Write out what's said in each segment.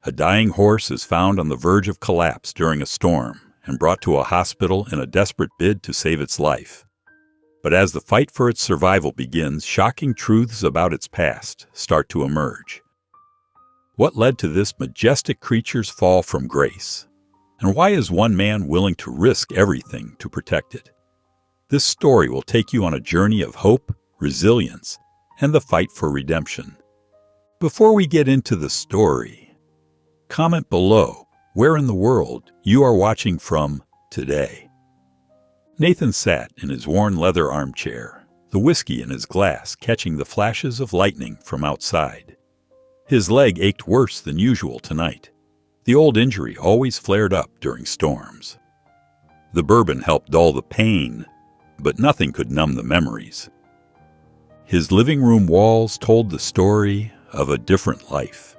A dying horse is found on the verge of collapse during a storm and brought to a hospital in a desperate bid to save its life. But as the fight for its survival begins, shocking truths about its past start to emerge. What led to this majestic creature's fall from grace? And why is one man willing to risk everything to protect it? This story will take you on a journey of hope, resilience, and the fight for redemption. Before we get into the story, comment below where in the world you are watching from today. Nathan sat in his worn leather armchair, the whiskey in his glass catching the flashes of lightning from outside. His leg ached worse than usual tonight. The old injury always flared up during storms. The bourbon helped dull the pain, but nothing could numb the memories. His living room walls told the story of a different life.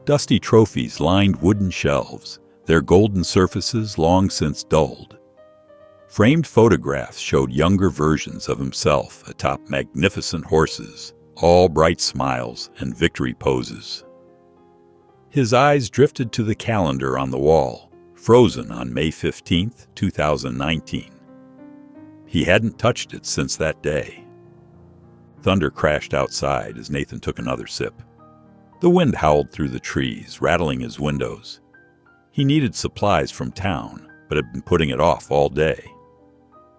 Dusty trophies lined wooden shelves, their golden surfaces long since dulled. Framed photographs showed younger versions of himself atop magnificent horses, all bright smiles and victory poses. His eyes drifted to the calendar on the wall, frozen on May 15, 2019. He hadn't touched it since that day. Thunder crashed outside as Nathan took another sip. The wind howled through the trees, rattling his windows. He needed supplies from town, but had been putting it off all day.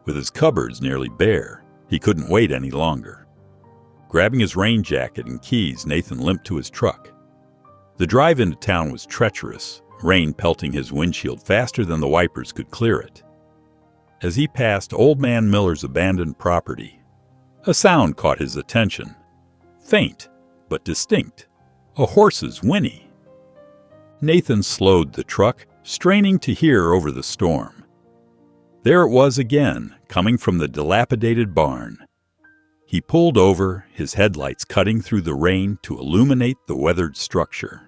With his cupboards nearly bare, he couldn't wait any longer. Grabbing his rain jacket and keys, Nathan limped to his truck. The drive into town was treacherous, rain pelting his windshield faster than the wipers could clear it. As he passed Old Man Miller's abandoned property, a sound caught his attention. Faint, but distinct. A horse's whinny. Nathan slowed the truck, straining to hear over the storm. There it was again, coming from the dilapidated barn. He pulled over, his headlights cutting through the rain to illuminate the weathered structure.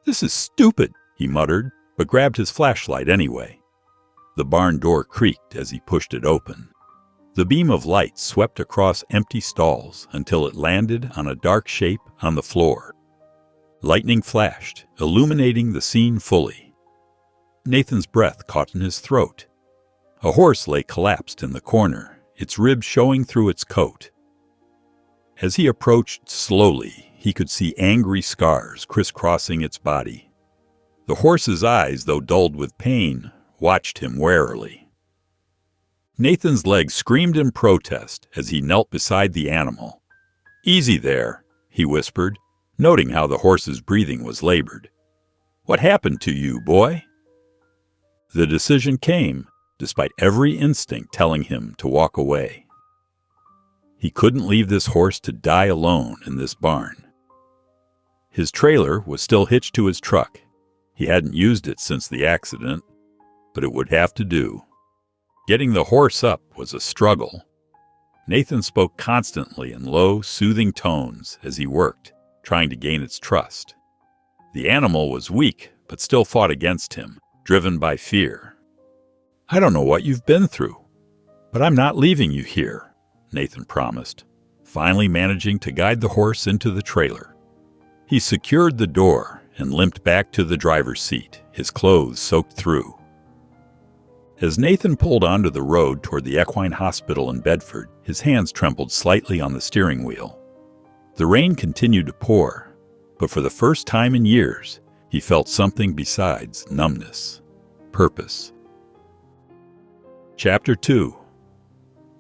"This is stupid," he muttered, but grabbed his flashlight anyway. The barn door creaked as he pushed it open. The beam of light swept across empty stalls until it landed on a dark shape on the floor. Lightning flashed, illuminating the scene fully. Nathan's breath caught in his throat. A horse lay collapsed in the corner, its ribs showing through its coat. As he approached slowly, he could see angry scars crisscrossing its body. The horse's eyes, though dulled with pain, watched him warily. Nathan's legs screamed in protest as he knelt beside the animal. "Easy there," he whispered, noting how the horse's breathing was labored. "What happened to you, boy?" The decision came, despite every instinct telling him to walk away. He couldn't leave this horse to die alone in this barn. His trailer was still hitched to his truck. He hadn't used it since the accident, but it would have to do. Getting the horse up was a struggle. Nathan spoke constantly in low, soothing tones as he worked, trying to gain its trust. The animal was weak, but still fought against him, driven by fear. "I don't know what you've been through, but I'm not leaving you here," Nathan promised, finally managing to guide the horse into the trailer. He secured the door and limped back to the driver's seat, his clothes soaked through. As Nathan pulled onto the road toward the equine hospital in Bedford, his hands trembled slightly on the steering wheel. The rain continued to pour, but for the first time in years, he felt something besides numbness. Purpose. Chapter 2.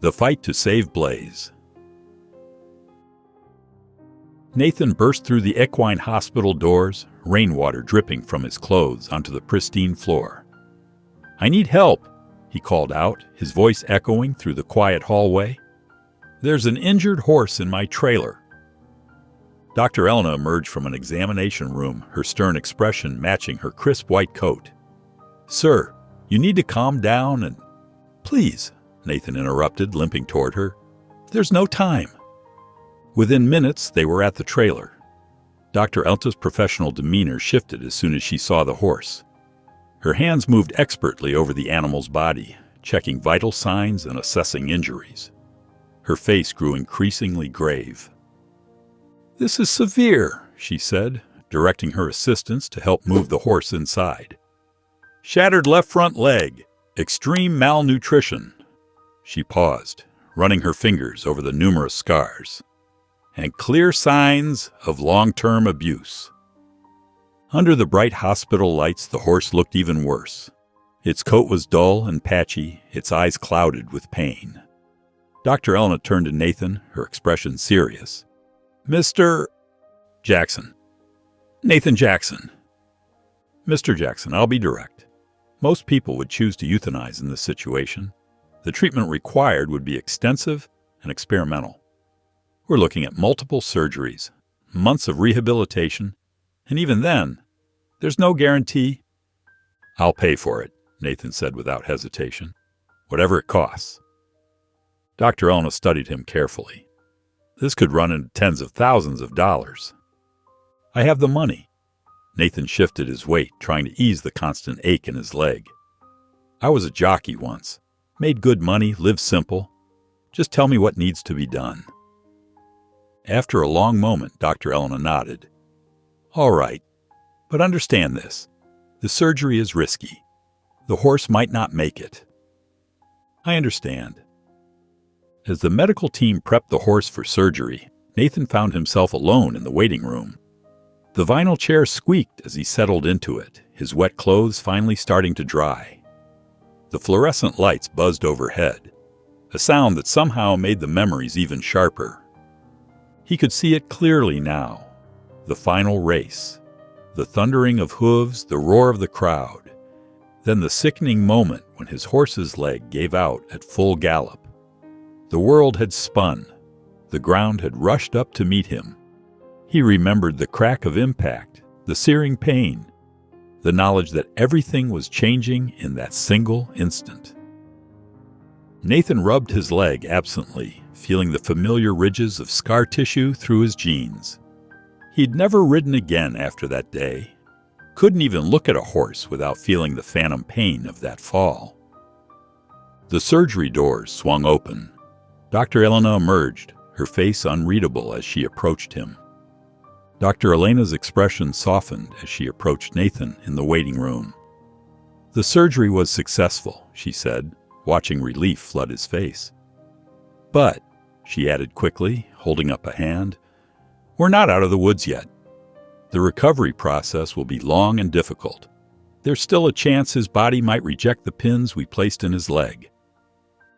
The Fight to Save Blaze. Nathan burst through the equine hospital doors, rainwater dripping from his clothes onto the pristine floor. "I need help," he called out, his voice echoing through the quiet hallway. "There's an injured horse in my trailer." Dr. Elena emerged from an examination room, her stern expression matching her crisp white coat. "Sir, you need to calm down and—" "Please," Nathan interrupted, limping toward her. "There's no time." Within minutes, they were at the trailer. Dr. Elta's professional demeanor shifted as soon as she saw the horse. Her hands moved expertly over the animal's body, checking vital signs and assessing injuries. Her face grew increasingly grave. "This is severe," she said, directing her assistants to help move the horse inside. Shattered left front leg. Extreme malnutrition. She paused, running her fingers over the numerous scars. And clear signs of long-term abuse. Under the bright hospital lights, the horse looked even worse. Its coat was dull and patchy, its eyes clouded with pain. Dr. Elena turned to Nathan, her expression serious. Mr. Jackson. Nathan Jackson. Mr. Jackson, I'll be direct. Most people would choose to euthanize in this situation. The treatment required would be extensive and experimental. We're looking at multiple surgeries, months of rehabilitation, and even then, there's no guarantee. I'll pay for it, Nathan said without hesitation. Whatever it costs. Dr. Elena studied him carefully. This could run into tens of thousands of dollars. I have the money. Nathan shifted his weight, trying to ease the constant ache in his leg. I was a jockey once. Made good money, lived simple. Just tell me what needs to be done. After a long moment, Dr. Elena nodded. All right, but understand this. The surgery is risky. The horse might not make it. I understand. As the medical team prepped the horse for surgery, Nathan found himself alone in the waiting room. The vinyl chair squeaked as he settled into it, his wet clothes finally starting to dry. The fluorescent lights buzzed overhead, a sound that somehow made the memories even sharper. He could see it clearly now. The final race. The thundering of hooves, the roar of the crowd. Then the sickening moment when his horse's leg gave out at full gallop. The world had spun. The ground had rushed up to meet him. He remembered the crack of impact, the searing pain, the knowledge that everything was changing in that single instant. Nathan rubbed his leg absently, feeling the familiar ridges of scar tissue through his jeans. He'd never ridden again after that day. Couldn't even look at a horse without feeling the phantom pain of that fall. The surgery doors swung open. Dr. Elena emerged, her face unreadable as she approached him. Dr. Elena's expression softened as she approached Nathan in the waiting room. The surgery was successful, she said, watching relief flood his face. But, she added quickly, holding up a hand, we're not out of the woods yet. The recovery process will be long and difficult. There's still a chance his body might reject the pins we placed in his leg.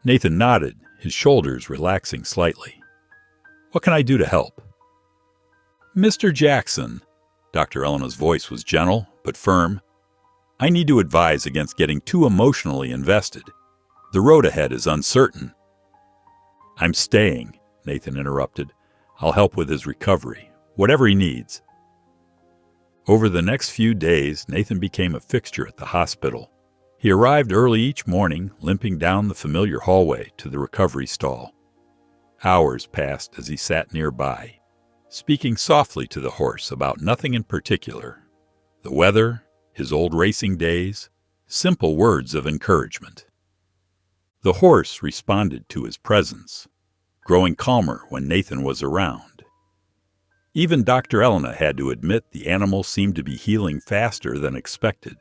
Nathan nodded, his shoulders relaxing slightly. What can I do to help? Mr. Jackson, Dr. Elena's voice was gentle but firm. I need to advise against getting too emotionally invested. The road ahead is uncertain. I'm staying, Nathan interrupted. I'll help with his recovery, whatever he needs. Over the next few days, Nathan became a fixture at the hospital. He arrived early each morning, limping down the familiar hallway to the recovery stall. Hours passed as he sat nearby, speaking softly to the horse about nothing in particular. The weather, his old racing days, simple words of encouragement. The horse responded to his presence, growing calmer when Nathan was around. Even Dr. Elena had to admit the animal seemed to be healing faster than expected.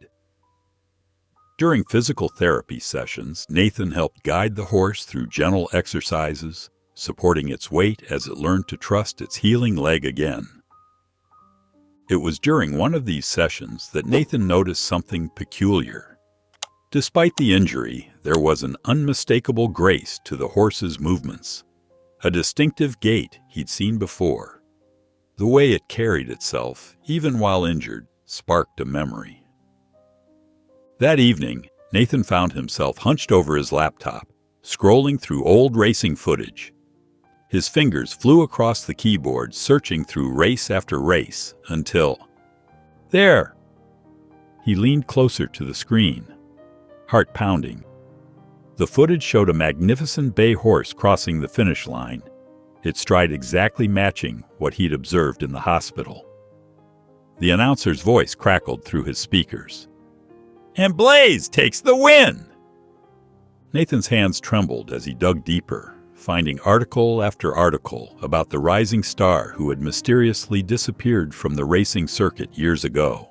During physical therapy sessions, Nathan helped guide the horse through gentle exercises, supporting its weight as it learned to trust its healing leg again. It was during one of these sessions that Nathan noticed something peculiar. Despite the injury, there was an unmistakable grace to the horse's movements, a distinctive gait he'd seen before. The way it carried itself, even while injured, sparked a memory. That evening, Nathan found himself hunched over his laptop, scrolling through old racing footage. His fingers flew across the keyboard, searching through race after race, until... There! He leaned closer to the screen, heart pounding. The footage showed a magnificent bay horse crossing the finish line, its stride exactly matching what he'd observed in the hospital. The announcer's voice crackled through his speakers. And Blaze takes the win! Nathan's hands trembled as he dug deeper, finding article after article about the rising star who had mysteriously disappeared from the racing circuit years ago.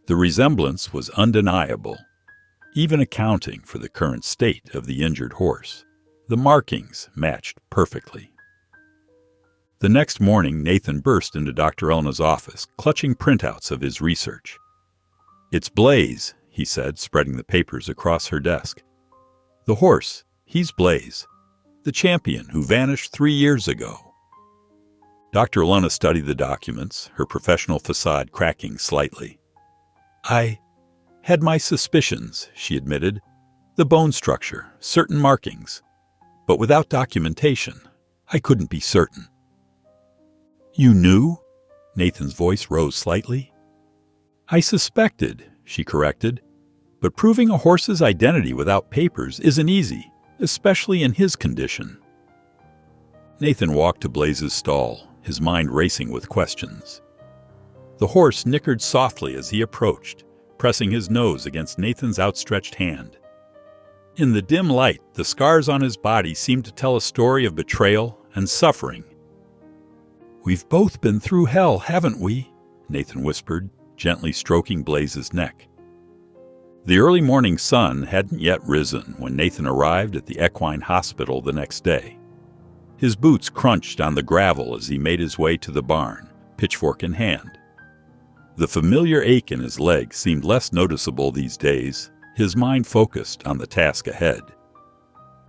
The resemblance was undeniable, even accounting for the current state of the injured horse. The markings matched perfectly. The next morning, Nathan burst into Dr. Elena's office, clutching printouts of his research. "It's Blaze," he said, spreading the papers across her desk. "The horse, he's Blaze, the champion who vanished 3 years ago." Dr. Elena studied the documents, her professional facade cracking slightly. "I had my suspicions," she admitted. "The bone structure, certain markings. But without documentation, I couldn't be certain." "You knew?" Nathan's voice rose slightly. "I suspected," she corrected. "But proving a horse's identity without papers isn't easy, especially in his condition." Nathan walked to Blaze's stall, his mind racing with questions. The horse nickered softly as he approached, pressing his nose against Nathan's outstretched hand. In the dim light, the scars on his body seemed to tell a story of betrayal and suffering. "We've both been through hell, haven't we?" Nathan whispered, gently stroking Blaze's neck. The early morning sun hadn't yet risen when Nathan arrived at the equine hospital the next day. His boots crunched on the gravel as he made his way to the barn, pitchfork in hand. The familiar ache in his leg seemed less noticeable these days, his mind focused on the task ahead.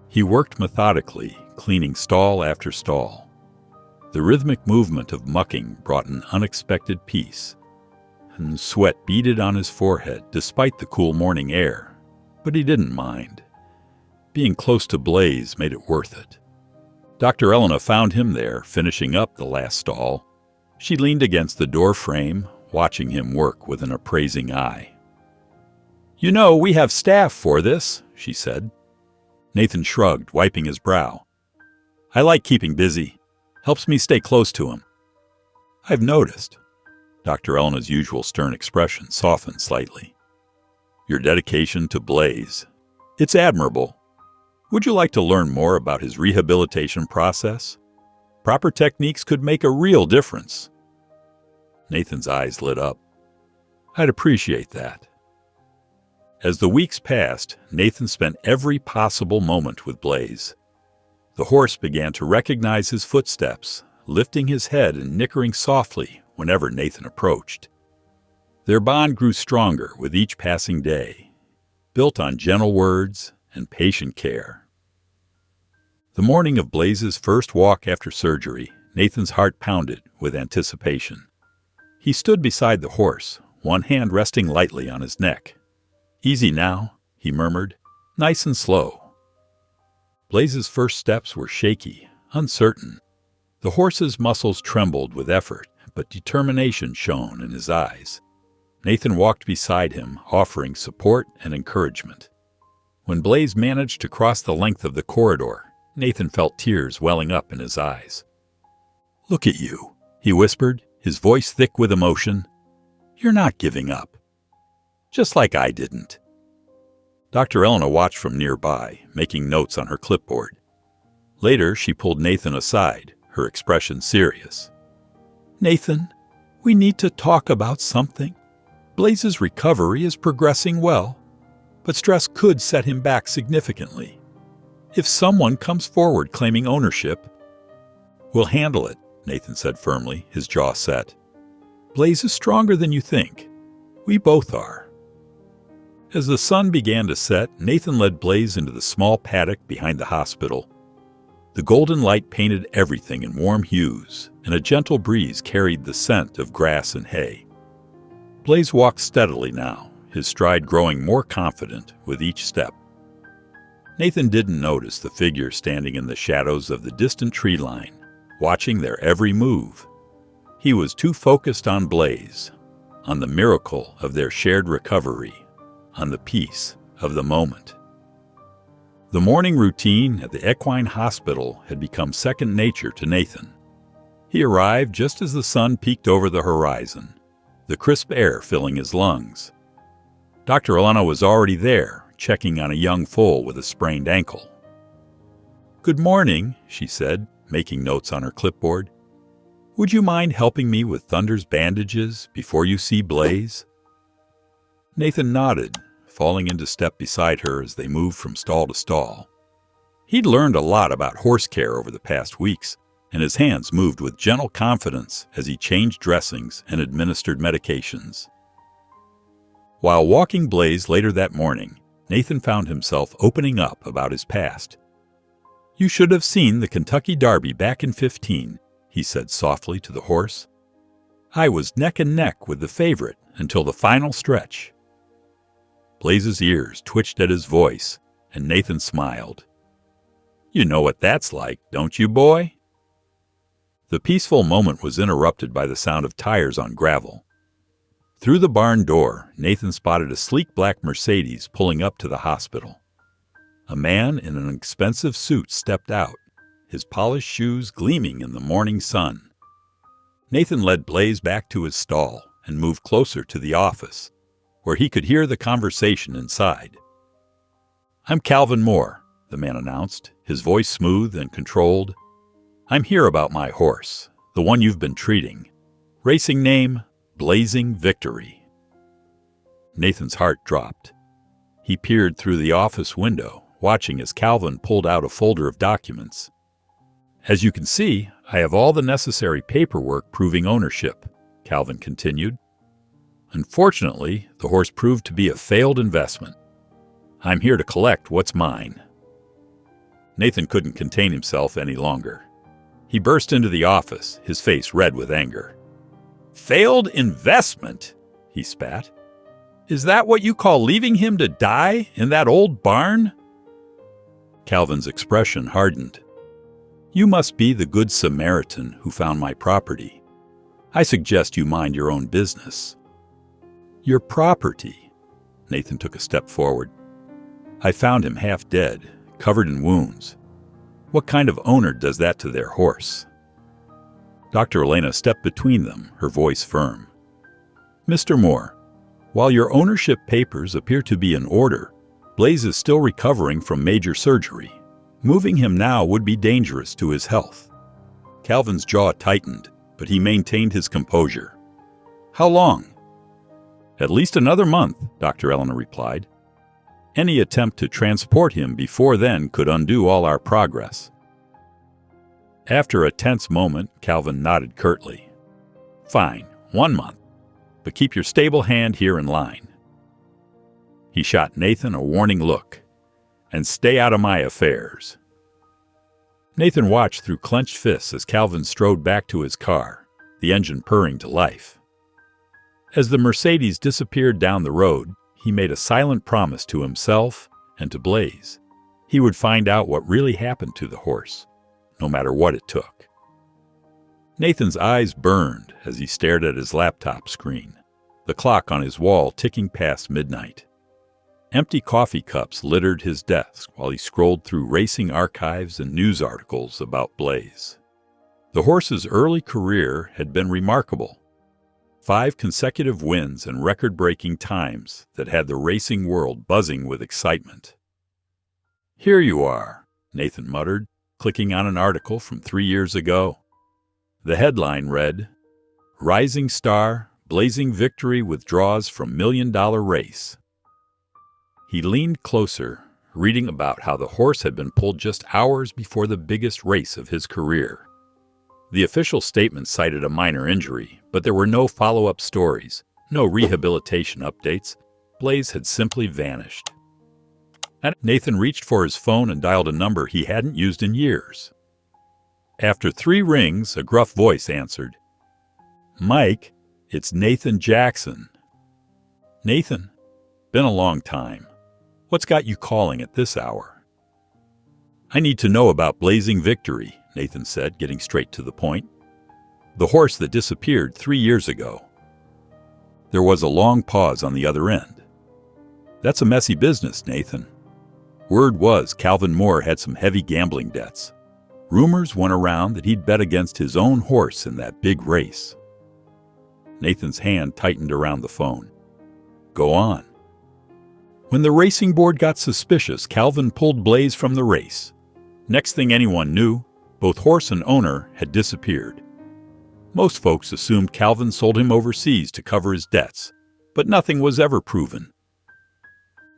He worked methodically, cleaning stall after stall. The rhythmic movement of mucking brought an unexpected peace, and sweat beaded on his forehead despite the cool morning air, but he didn't mind. Being close to Blaze made it worth it. Dr. Elena found him there, finishing up the last stall. She leaned against the door frame, watching him work with an appraising eye. "You know, we have staff for this," she said. Nathan shrugged, wiping his brow. "I like keeping busy. Helps me stay close to him." "I've noticed." Dr. Elena's usual stern expression softened slightly. "Your dedication to Blaze. It's admirable. Would you like to learn more about his rehabilitation process? Proper techniques could make a real difference." Nathan's eyes lit up. "I'd appreciate that." As the weeks passed, Nathan spent every possible moment with Blaze. The horse began to recognize his footsteps, lifting his head and nickering softly whenever Nathan approached. Their bond grew stronger with each passing day, built on gentle words and patient care. The morning of Blaze's first walk after surgery, Nathan's heart pounded with anticipation. He stood beside the horse, one hand resting lightly on his neck. "Easy now," he murmured, "nice and slow." Blaze's first steps were shaky, uncertain. The horse's muscles trembled with effort, but determination shone in his eyes. Nathan walked beside him, offering support and encouragement. When Blaze managed to cross the length of the corridor, Nathan felt tears welling up in his eyes. "Look at you," he whispered, his voice thick with emotion. "You're not giving up. Just like I didn't." Dr. Elena watched from nearby, making notes on her clipboard. Later, she pulled Nathan aside, her expression serious. "Nathan, we need to talk about something. Blaze's recovery is progressing well, but stress could set him back significantly. If someone comes forward claiming ownership..." "We'll handle it," Nathan said firmly, his jaw set. "Blaze is stronger than you think. We both are." As the sun began to set, Nathan led Blaze into the small paddock behind the hospital. The golden light painted everything in warm hues, and a gentle breeze carried the scent of grass and hay. Blaze walked steadily now, his stride growing more confident with each step. Nathan didn't notice the figure standing in the shadows of the distant tree line, watching their every move. He was too focused on Blaze, on the miracle of their shared recovery, on the peace of the moment. The morning routine at the equine hospital had become second nature to Nathan. He arrived just as the sun peeked over the horizon, the crisp air filling his lungs. Dr. Elena was already there, checking on a young foal with a sprained ankle. "Good morning," she said, making notes on her clipboard. "Would you mind helping me with Thunder's bandages before you see Blaze?" Nathan nodded, falling into step beside her as they moved from stall to stall. He'd learned a lot about horse care over the past weeks, and his hands moved with gentle confidence as he changed dressings and administered medications. While walking Blaze later that morning, Nathan found himself opening up about his past. "You should have seen the Kentucky Derby back in '15, he said softly to the horse. "I was neck and neck with the favorite until the final stretch." Blaze's ears twitched at his voice, and Nathan smiled. "You know what that's like, don't you, boy?" The peaceful moment was interrupted by the sound of tires on gravel. Through the barn door, Nathan spotted a sleek black Mercedes pulling up to the hospital. A man in an expensive suit stepped out, his polished shoes gleaming in the morning sun. Nathan led Blaze back to his stall and moved closer to the office, where he could hear the conversation inside. "I'm Calvin Moore," the man announced, his voice smooth and controlled. "I'm here about my horse, the one you've been treating. Racing name, Blazing Victory." Nathan's heart dropped. He peered through the office window, watching as Calvin pulled out a folder of documents. "As you can see, I have all the necessary paperwork proving ownership," Calvin continued. "Unfortunately, the horse proved to be a failed investment. I'm here to collect what's mine." Nathan couldn't contain himself any longer. He burst into the office, his face red with anger. "Failed investment?" he spat. "Is that what you call leaving him to die in that old barn?" Calvin's expression hardened. "You must be the Good Samaritan who found my property. I suggest you mind your own business." "Your property?" Nathan took a step forward. "I found him half dead, covered in wounds. What kind of owner does that to their horse?" Dr. Elena stepped between them, her voice firm. "Mr. Moore, while your ownership papers appear to be in order, Blaze is still recovering from major surgery. Moving him now would be dangerous to his health." Calvin's jaw tightened, but he maintained his composure. "How long?" "At least another month," Dr. Elena replied. "Any attempt to transport him before then could undo all our progress." After a tense moment, Calvin nodded curtly. "Fine, 1 month, but keep your stable hand here in line." He shot Nathan a warning look. "And stay out of my affairs." Nathan watched through clenched fists as Calvin strode back to his car, the engine purring to life. As the Mercedes disappeared down the road, he made a silent promise to himself and to Blaze. He would find out what really happened to the horse, no matter what it took. Nathan's eyes burned as he stared at his laptop screen, the clock on his wall ticking past midnight. Empty coffee cups littered his desk while he scrolled through racing archives and news articles about Blaze. The horse's early career had been remarkable. 5 consecutive wins and record-breaking times that had the racing world buzzing with excitement. "Here you are," Nathan muttered, clicking on an article from 3 years ago. The headline read, "Rising Star, Blazing Victory Withdraws from $1 Million Race." He leaned closer, reading about how the horse had been pulled just hours before the biggest race of his career. The official statement cited a minor injury, but there were no follow-up stories, no rehabilitation updates. Blaze had simply vanished. Nathan reached for his phone and dialed a number he hadn't used in years. After 3 rings, a gruff voice answered. "Mike, it's Nathan Jackson." "Nathan, been a long time. What's got you calling at this hour?" "I need to know about Blazing Victory," Nathan said, getting straight to the point. "The horse that disappeared 3 years ago." There was a long pause on the other end. "That's a messy business, Nathan. Word was Calvin Moore had some heavy gambling debts. Rumors went around that he'd bet against his own horse in that big race." Nathan's hand tightened around the phone. "Go on." "When the racing board got suspicious, Calvin pulled Blaze from the race. Next thing anyone knew, both horse and owner had disappeared. Most folks assumed Calvin sold him overseas to cover his debts, but nothing was ever proven.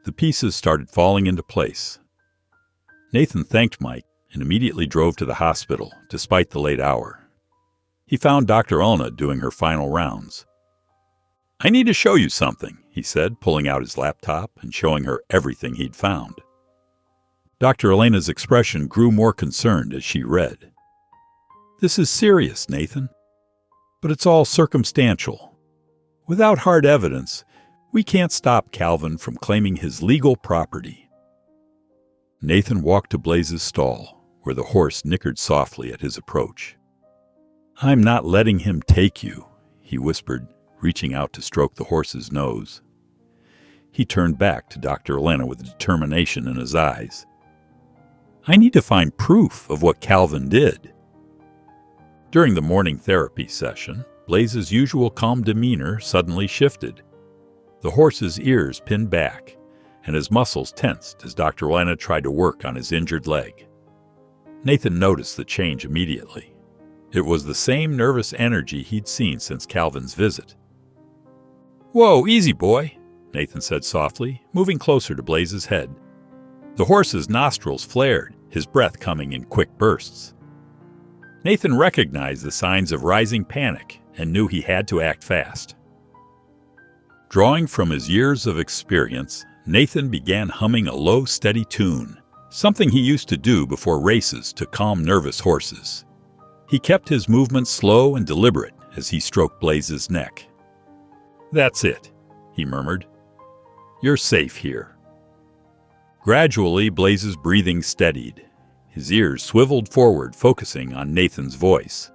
The pieces started falling into place. Nathan thanked Mike and immediately drove to the hospital, despite the late hour. He found Dr. Elna doing her final rounds. "I need to show you something," he said, pulling out his laptop and showing her everything he'd found. Dr. Elena's expression grew more concerned as she read. "This is serious, Nathan. But it's all circumstantial. Without hard evidence, we can't stop Calvin from claiming his legal property." Nathan walked to Blaze's stall, where the horse nickered softly at his approach. "I'm not letting him take you," he whispered, reaching out to stroke the horse's nose. He turned back to Dr. Elena with determination in his eyes. "I need to find proof of what Calvin did." During the morning therapy session, Blaze's usual calm demeanor suddenly shifted. The horse's ears pinned back, and his muscles tensed as Dr. Elena tried to work on his injured leg. Nathan noticed the change immediately. It was the same nervous energy he'd seen since Calvin's visit. "Whoa, easy, boy," Nathan said softly, moving closer to Blaze's head. The horse's nostrils flared, his breath coming in quick bursts. Nathan recognized the signs of rising panic and knew he had to act fast. Drawing from his years of experience, Nathan began humming a low, steady tune, something he used to do before races to calm nervous horses. He kept his movements slow and deliberate as he stroked Blaze's neck. "That's it," he murmured. "You're safe here." Gradually, Blaze's breathing steadied. His ears swiveled forward, focusing on Nathan's voice.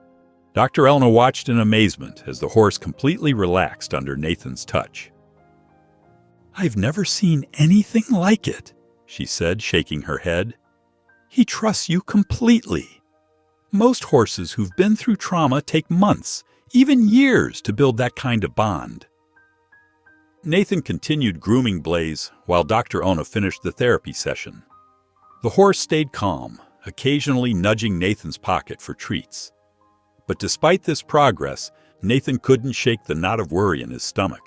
Dr. Elna watched in amazement as the horse completely relaxed under Nathan's touch. "I've never seen anything like it," she said, shaking her head. "He trusts you completely. Most horses who've been through trauma take months, even years, to build that kind of bond." Nathan continued grooming Blaze while Dr. Elna finished the therapy session. The horse stayed calm, occasionally nudging Nathan's pocket for treats. But despite this progress, Nathan couldn't shake the knot of worry in his stomach.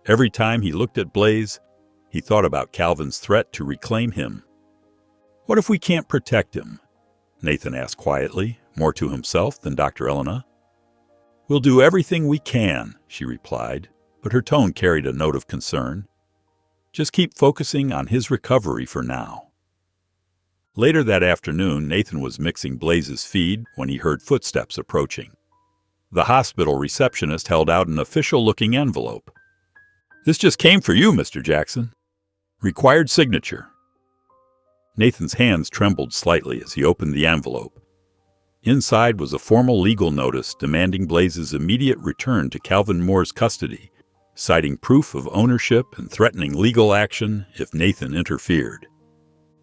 Every time he looked at Blaze, he thought about Calvin's threat to reclaim him. "What if we can't protect him?" Nathan asked quietly, more to himself than Dr. Elna. "We'll do everything we can," she replied, but her tone carried a note of concern. "Just keep focusing on his recovery for now." Later that afternoon, Nathan was mixing Blaze's feed when he heard footsteps approaching. The hospital receptionist held out an official-looking envelope. "This just came for you, Mr. Jackson. Required signature." Nathan's hands trembled slightly as he opened the envelope. Inside was a formal legal notice demanding Blaze's immediate return to Calvin Moore's custody, citing proof of ownership and threatening legal action if Nathan interfered.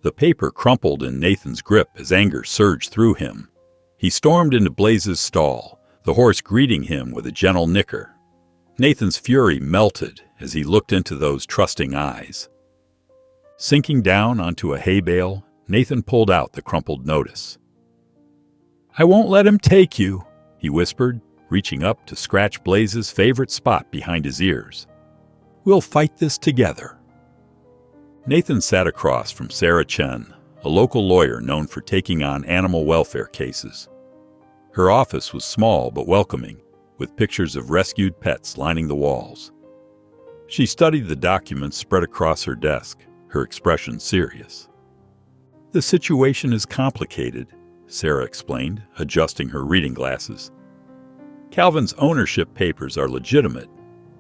The paper crumpled in Nathan's grip as anger surged through him. He stormed into Blaze's stall, the horse greeting him with a gentle nicker. Nathan's fury melted as he looked into those trusting eyes. Sinking down onto a hay bale, Nathan pulled out the crumpled notice. "I won't let him take you," he whispered, reaching up to scratch Blaze's favorite spot behind his ears. "We'll fight this together." Nathan sat across from Sarah Chen, a local lawyer known for taking on animal welfare cases. Her office was small but welcoming, with pictures of rescued pets lining the walls. She studied the documents spread across her desk, her expression serious. "The situation is complicated," Sarah explained, adjusting her reading glasses. "Calvin's ownership papers are legitimate,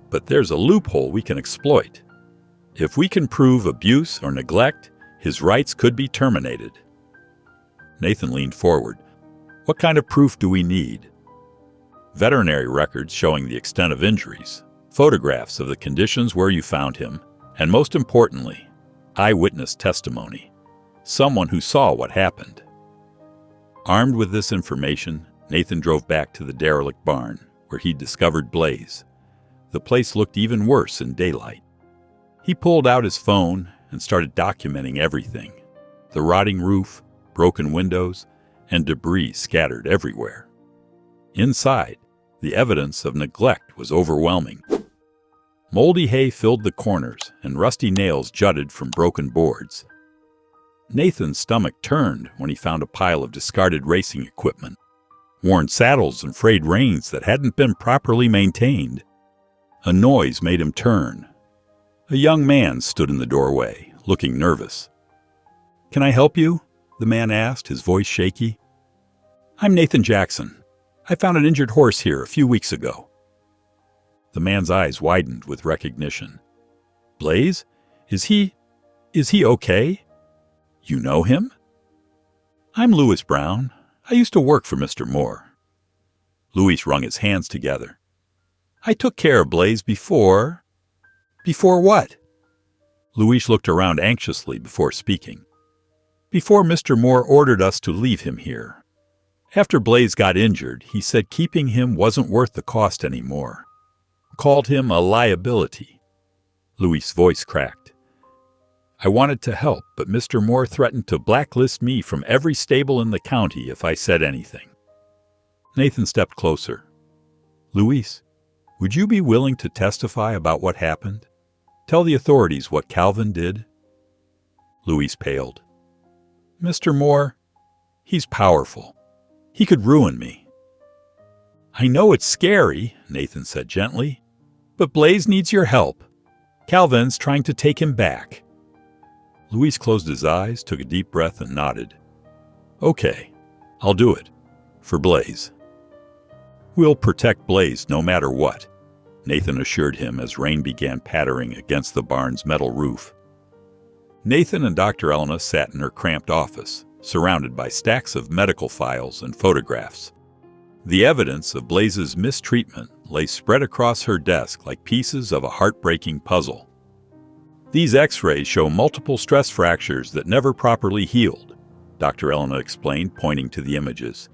but there's a loophole we can exploit. If we can prove abuse or neglect, his rights could be terminated." Nathan leaned forward. "What kind of proof do we need?" "Veterinary records showing the extent of injuries, photographs of the conditions where you found him, and most importantly, eyewitness testimony. Someone who saw what happened." Armed with this information, Nathan drove back to the derelict barn, where he discovered Blaze. The place looked even worse in daylight. He pulled out his phone and started documenting everything: the rotting roof, broken windows, and debris scattered everywhere. Inside, the evidence of neglect was overwhelming. Moldy hay filled the corners, and rusty nails jutted from broken boards. Nathan's stomach turned when he found a pile of discarded racing equipment, worn saddles and frayed reins that hadn't been properly maintained. A noise made him turn. A young man stood in the doorway, looking nervous. "Can I help you?" the man asked, his voice shaky. "I'm Nathan Jackson. I found an injured horse here a few weeks ago." The man's eyes widened with recognition. "Blaze? Is he okay? You know him?" "I'm Louis Brown. I used to work for Mr. Moore." Louis wrung his hands together. "I took care of Blaze before..." "Before what?" Louis looked around anxiously before speaking. "Before Mr. Moore ordered us to leave him here. After Blaze got injured, he said keeping him wasn't worth the cost anymore. Called him a liability." Louis' voice cracked. "I wanted to help, but Mr. Moore threatened to blacklist me from every stable in the county if I said anything." Nathan stepped closer. "Louis, would you be willing to testify about what happened? Tell the authorities what Calvin did?" Louis paled. "Mr. Moore, he's powerful. He could ruin me." "I know it's scary," Nathan said gently, "but Blaze needs your help. Calvin's trying to take him back." Louis closed his eyes, took a deep breath, and nodded. "Okay, I'll do it. For Blaze." "We'll protect Blaze no matter what," Nathan assured him as rain began pattering against the barn's metal roof. Nathan and Dr. Elena sat in her cramped office, surrounded by stacks of medical files and photographs. The evidence of Blaze's mistreatment lay spread across her desk like pieces of a heartbreaking puzzle. "These X-rays show multiple stress fractures that never properly healed," Dr. Elena explained, pointing to the images.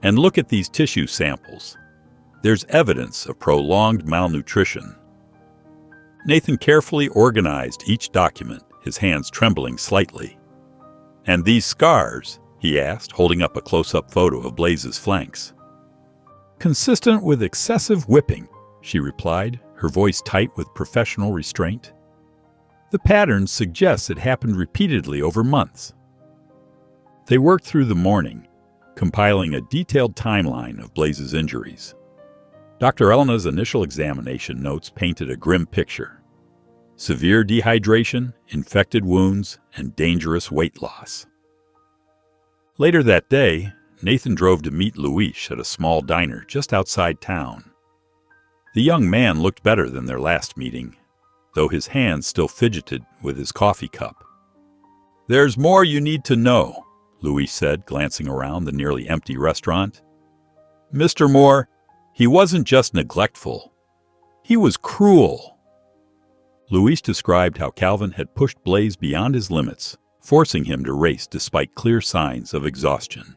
"And look at these tissue samples. There's evidence of prolonged malnutrition." Nathan carefully organized each document, his hands trembling slightly. "And these scars?" he asked, holding up a close-up photo of Blaze's flanks. "Consistent with excessive whipping," she replied, her voice tight with professional restraint. "The pattern suggests it happened repeatedly over months." They worked through the morning, compiling a detailed timeline of Blaze's injuries. Dr. Elena's initial examination notes painted a grim picture: severe dehydration, infected wounds, and dangerous weight loss. Later that day, Nathan drove to meet Louis at a small diner just outside town. The young man looked better than their last meeting, though his hands still fidgeted with his coffee cup. "There's more you need to know," Louis said, glancing around the nearly empty restaurant. "Mr. Moore, he wasn't just neglectful. He was cruel." Louis described how Calvin had pushed Blaze beyond his limits, forcing him to race despite clear signs of exhaustion.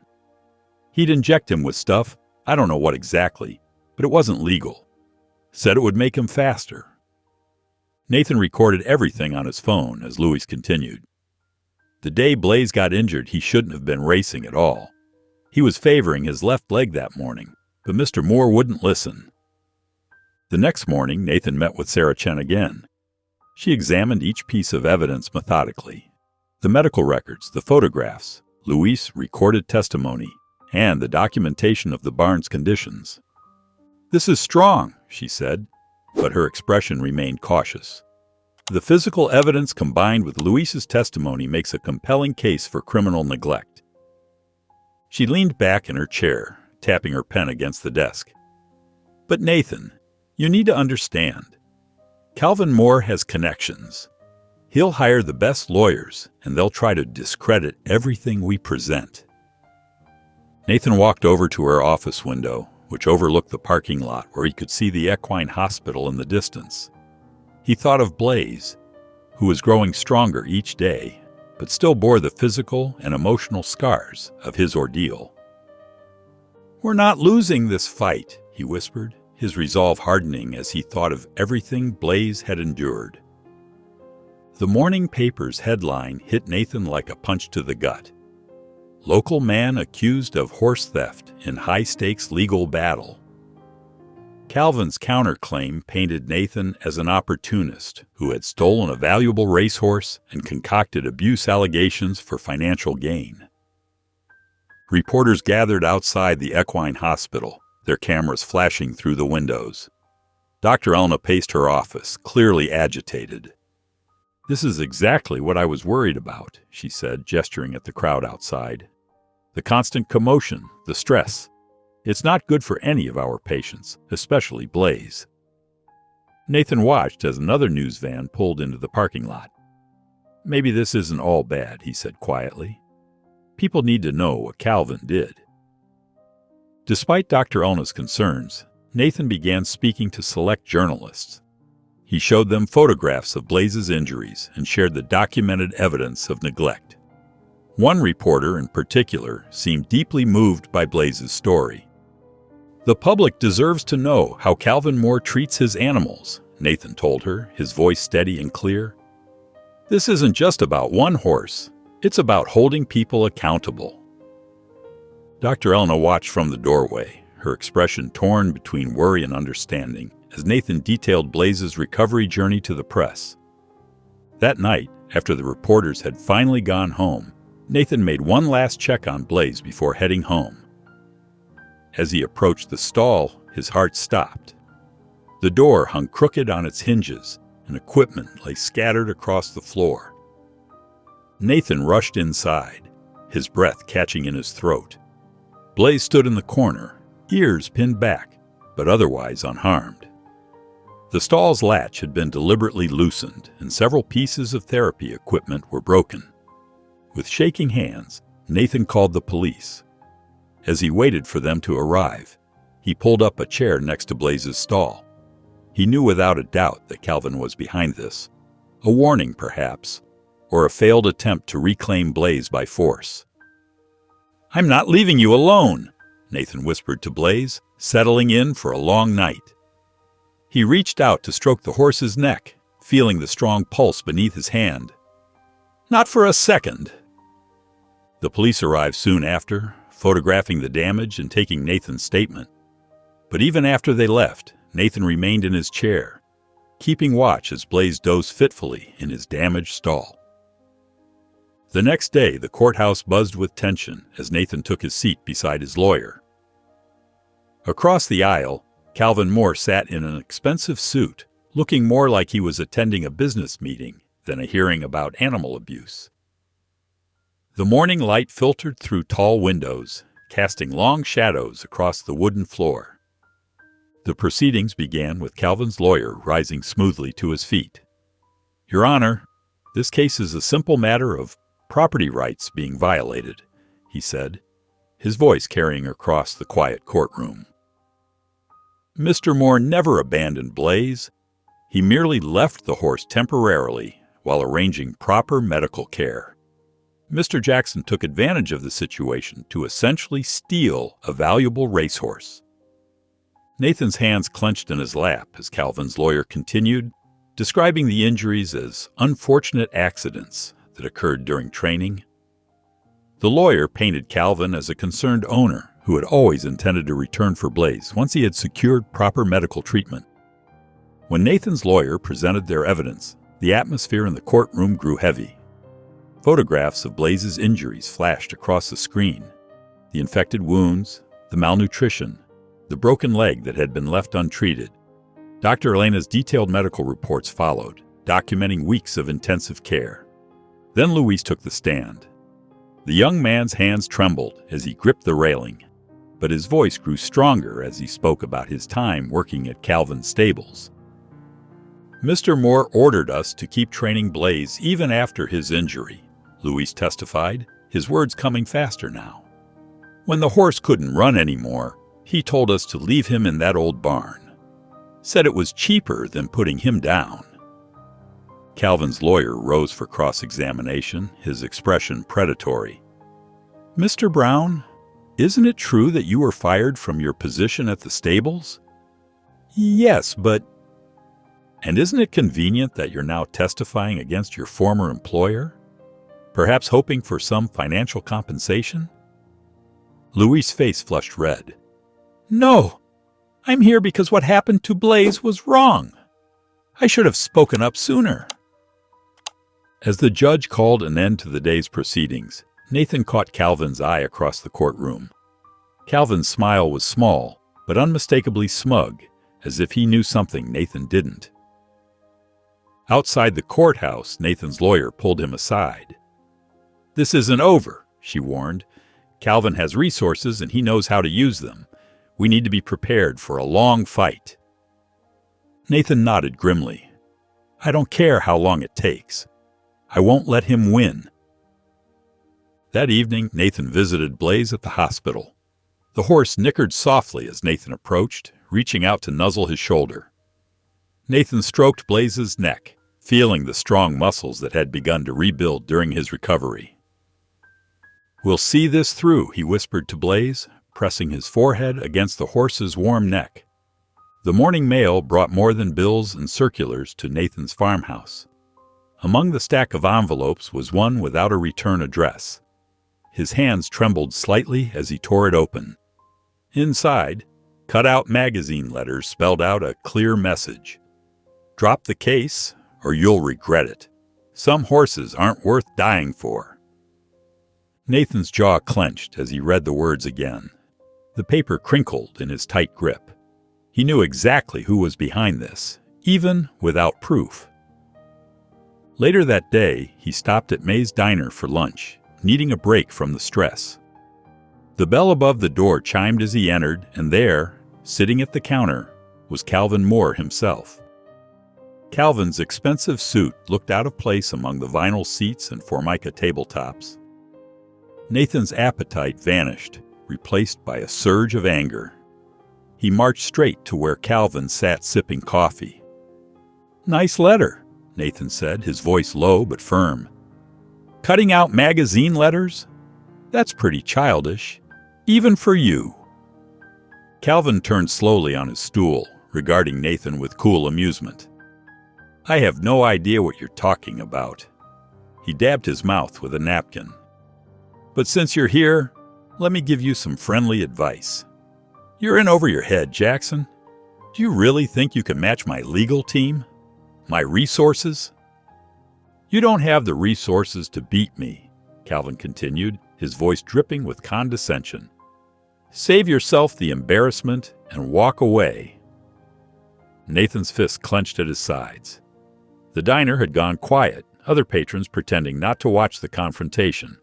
He'd inject him with stuff, I don't know what exactly, but it wasn't legal. Said it would make him faster. Nathan recorded everything on his phone as Louis continued. The day Blaze got injured, he shouldn't have been racing at all. He was favoring his left leg that morning, but Mr. Moore wouldn't listen. The next morning, Nathan met with Sarah Chen again. She examined each piece of evidence methodically: the medical records, the photographs, Louis' recorded testimony, and the documentation of the barn's conditions. "This is strong," she said, but her expression remained cautious. "The physical evidence combined with Louis's testimony makes a compelling case for criminal neglect." She leaned back in her chair, tapping her pen against the desk. "But Nathan, you need to understand. Calvin Moore has connections. He'll hire the best lawyers, and they'll try to discredit everything we present." Nathan walked over to her office window, which overlooked the parking lot where he could see the equine hospital in the distance. He thought of Blaze, who was growing stronger each day, but still bore the physical and emotional scars of his ordeal. "We're not losing this fight," he whispered, his resolve hardening as he thought of everything Blaze had endured. The morning paper's headline hit Nathan like a punch to the gut. local man accused of horse theft in high-stakes legal battle. Calvin's counterclaim painted Nathan as an opportunist who had stolen a valuable racehorse and concocted abuse allegations for financial gain. Reporters gathered outside the equine hospital, their cameras flashing through the windows. Dr. Elna paced her office, clearly agitated. "This is exactly what I was worried about," she said, gesturing at the crowd outside. "The constant commotion, the stress. It's not good for any of our patients, especially Blaze." Nathan watched as another news van pulled into the parking lot. "Maybe this isn't all bad," he said quietly. "People need to know what Calvin did." Despite Dr. Elna's concerns, Nathan began speaking to select journalists. He showed them photographs of Blaze's injuries and shared the documented evidence of neglect. One reporter in particular seemed deeply moved by Blaze's story. "The public deserves to know how Calvin Moore treats his animals," Nathan told her, his voice steady and clear. "This isn't just about one horse. It's about holding people accountable." Dr. Elna watched from the doorway, her expression torn between worry and understanding, as Nathan detailed Blaze's recovery journey to the press. That night, after the reporters had finally gone home, Nathan made one last check on Blaze before heading home. As he approached the stall, his heart stopped. The door hung crooked on its hinges, and equipment lay scattered across the floor. Nathan rushed inside, his breath catching in his throat. Blaze stood in the corner, ears pinned back, but otherwise unharmed. The stall's latch had been deliberately loosened, and several pieces of therapy equipment were broken. With shaking hands, Nathan called the police. As he waited for them to arrive, he pulled up a chair next to Blaze's stall. He knew without a doubt that Calvin was behind this, a warning perhaps, or a failed attempt to reclaim Blaze by force. "I'm not leaving you alone," Nathan whispered to Blaze, settling in for a long night. He reached out to stroke the horse's neck, feeling the strong pulse beneath his hand. "Not for a second." The police arrived soon after, photographing the damage and taking Nathan's statement. But even after they left, Nathan remained in his chair, keeping watch as Blaze dozed fitfully in his damaged stall. The next day, the courthouse buzzed with tension as Nathan took his seat beside his lawyer. Across the aisle, Calvin Moore sat in an expensive suit, looking more like he was attending a business meeting than a hearing about animal abuse. The morning light filtered through tall windows, casting long shadows across the wooden floor. The proceedings began with Calvin's lawyer rising smoothly to his feet. "Your Honor, this case is a simple matter of property rights being violated," he said, his voice carrying across the quiet courtroom. Mr. Moore never abandoned Blaze. He merely left the horse temporarily while arranging proper medical care. Mr. Jackson took advantage of the situation to essentially steal a valuable racehorse. Nathan's hands clenched in his lap as Calvin's lawyer continued, describing the injuries as unfortunate accidents that occurred during training. The lawyer painted Calvin as a concerned owner who had always intended to return for Blaze once he had secured proper medical treatment. When Nathan's lawyer presented their evidence, the atmosphere in the courtroom grew heavy. Photographs of Blaze's injuries flashed across the screen. The infected wounds, the malnutrition, the broken leg that had been left untreated. Dr. Elena's detailed medical reports followed, documenting weeks of intensive care. Then Luis took the stand. The young man's hands trembled as he gripped the railing, but his voice grew stronger as he spoke about his time working at Calvin's stables. "Mr. Moore ordered us to keep training Blaze even after his injury," Luis testified, his words coming faster now. "When the horse couldn't run anymore, he told us to leave him in that old barn. Said it was cheaper than putting him down." Calvin's lawyer rose for cross-examination, his expression predatory. "Mr. Brown, isn't it true that you were fired from your position at the stables?" "Yes, but..." "And isn't it convenient that you're now testifying against your former employer? Perhaps hoping for some financial compensation?" Louise's face flushed red. "No! I'm here because what happened to Blaze was wrong. I should have spoken up sooner." As the judge called an end to the day's proceedings, Nathan caught Calvin's eye across the courtroom. Calvin's smile was small, but unmistakably smug, as if he knew something Nathan didn't. Outside the courthouse, Nathan's lawyer pulled him aside. "This isn't over," she warned. "Calvin has resources and he knows how to use them. We need to be prepared for a long fight." Nathan nodded grimly. "I don't care how long it takes. I won't let him win." That evening, Nathan visited Blaze at the hospital. The horse nickered softly as Nathan approached, reaching out to nuzzle his shoulder. Nathan stroked Blaze's neck, feeling the strong muscles that had begun to rebuild during his recovery. "We'll see this through," he whispered to Blaze, pressing his forehead against the horse's warm neck. The morning mail brought more than bills and circulars to Nathan's farmhouse. Among the stack of envelopes was one without a return address. His hands trembled slightly as he tore it open. Inside, cut-out magazine letters spelled out a clear message. "Drop the case, or you'll regret it. Some horses aren't worth dying for." Nathan's jaw clenched as he read the words again. The paper crinkled in his tight grip. He knew exactly who was behind this, even without proof. Later that day, he stopped at May's Diner for lunch, needing a break from the stress. The bell above the door chimed as he entered, and there, sitting at the counter, was Calvin Moore himself. Calvin's expensive suit looked out of place among the vinyl seats and Formica tabletops. Nathan's appetite vanished, replaced by a surge of anger. He marched straight to where Calvin sat sipping coffee. "Nice letter," Nathan said, his voice low but firm. "Cutting out magazine letters? That's pretty childish, even for you." Calvin turned slowly on his stool, regarding Nathan with cool amusement. "I have no idea what you're talking about." He dabbed his mouth with a napkin. "But since you're here, let me give you some friendly advice. You're in over your head, Jackson. Do you really think you can match my legal team? My resources?" "You don't have the resources to beat me," Calvin continued, his voice dripping with condescension. "Save yourself the embarrassment and walk away." Nathan's fists clenched at his sides. The diner had gone quiet, other patrons pretending not to watch the confrontation.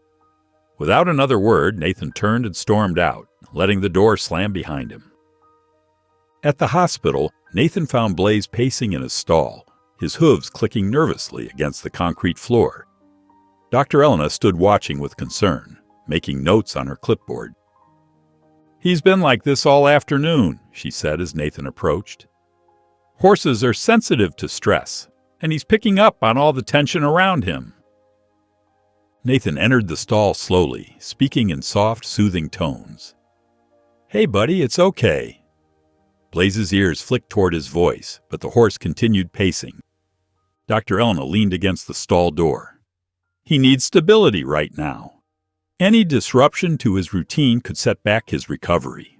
Without another word, Nathan turned and stormed out, letting the door slam behind him. At the hospital, Nathan found Blaze pacing in his stall, his hooves clicking nervously against the concrete floor. Dr. Elena stood watching with concern, making notes on her clipboard. "He's been like this all afternoon," she said as Nathan approached. "Horses are sensitive to stress, and he's picking up on all the tension around him." Nathan entered the stall slowly, speaking in soft, soothing tones. "Hey, buddy, it's okay." Blaze's ears flicked toward his voice, but the horse continued pacing. Dr. Elena leaned against the stall door. "He needs stability right now. Any disruption to his routine could set back his recovery."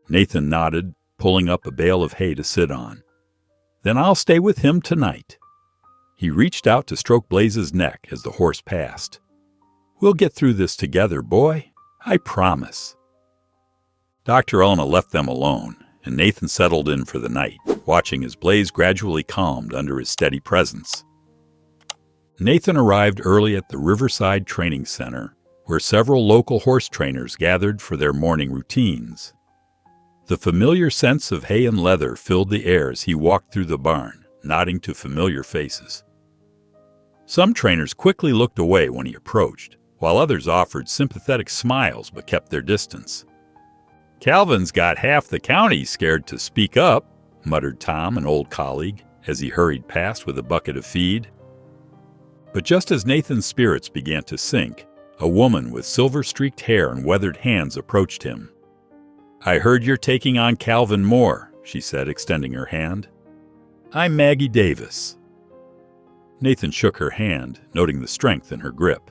Nathan nodded, pulling up a bale of hay to sit on. "Then I'll stay with him tonight." He reached out to stroke Blaze's neck as the horse passed. "We'll get through this together, boy. I promise." Dr. Elena left them alone, and Nathan settled in for the night, watching as Blaze gradually calmed under his steady presence. Nathan arrived early at the Riverside Training Center, where several local horse trainers gathered for their morning routines. The familiar sense of hay and leather filled the air as he walked through the barn, nodding to familiar faces. Some trainers quickly looked away when he approached, while others offered sympathetic smiles but kept their distance. "Calvin's got half the county scared to speak up," muttered Tom, an old colleague, as he hurried past with a bucket of feed. But just as Nathan's spirits began to sink, a woman with silver-streaked hair and weathered hands approached him. "I heard you're taking on Calvin Moore," she said, extending her hand. "I'm Maggie Davis." Nathan shook her hand, noting the strength in her grip.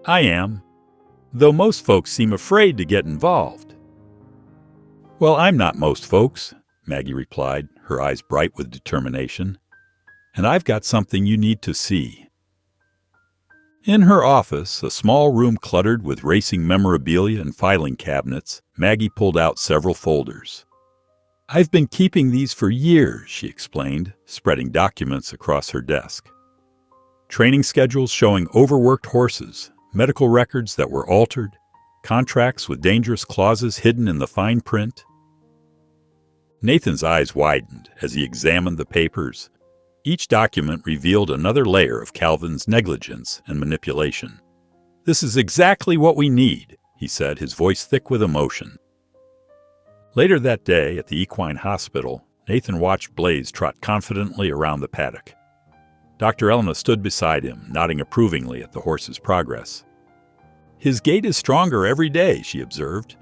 "I am." though most folks seem afraid to get involved. Well, I'm not most folks, Maggie replied, her eyes bright with determination. And I've got something you need to see. In her office, a small room cluttered with racing memorabilia and filing cabinets, Maggie pulled out several folders. I've been keeping these for years, she explained, spreading documents across her desk. Training schedules showing overworked horses, medical records that were altered, contracts with dangerous clauses hidden in the fine print. Nathan's eyes widened as he examined the papers. Each document revealed another layer of Calvin's negligence and manipulation. This is exactly what we need, he said, his voice thick with emotion. Later that day, at the equine hospital, Nathan watched Blaze trot confidently around the paddock. Dr. Elena stood beside him, nodding approvingly at the horse's progress. His gait is stronger every day, she observed.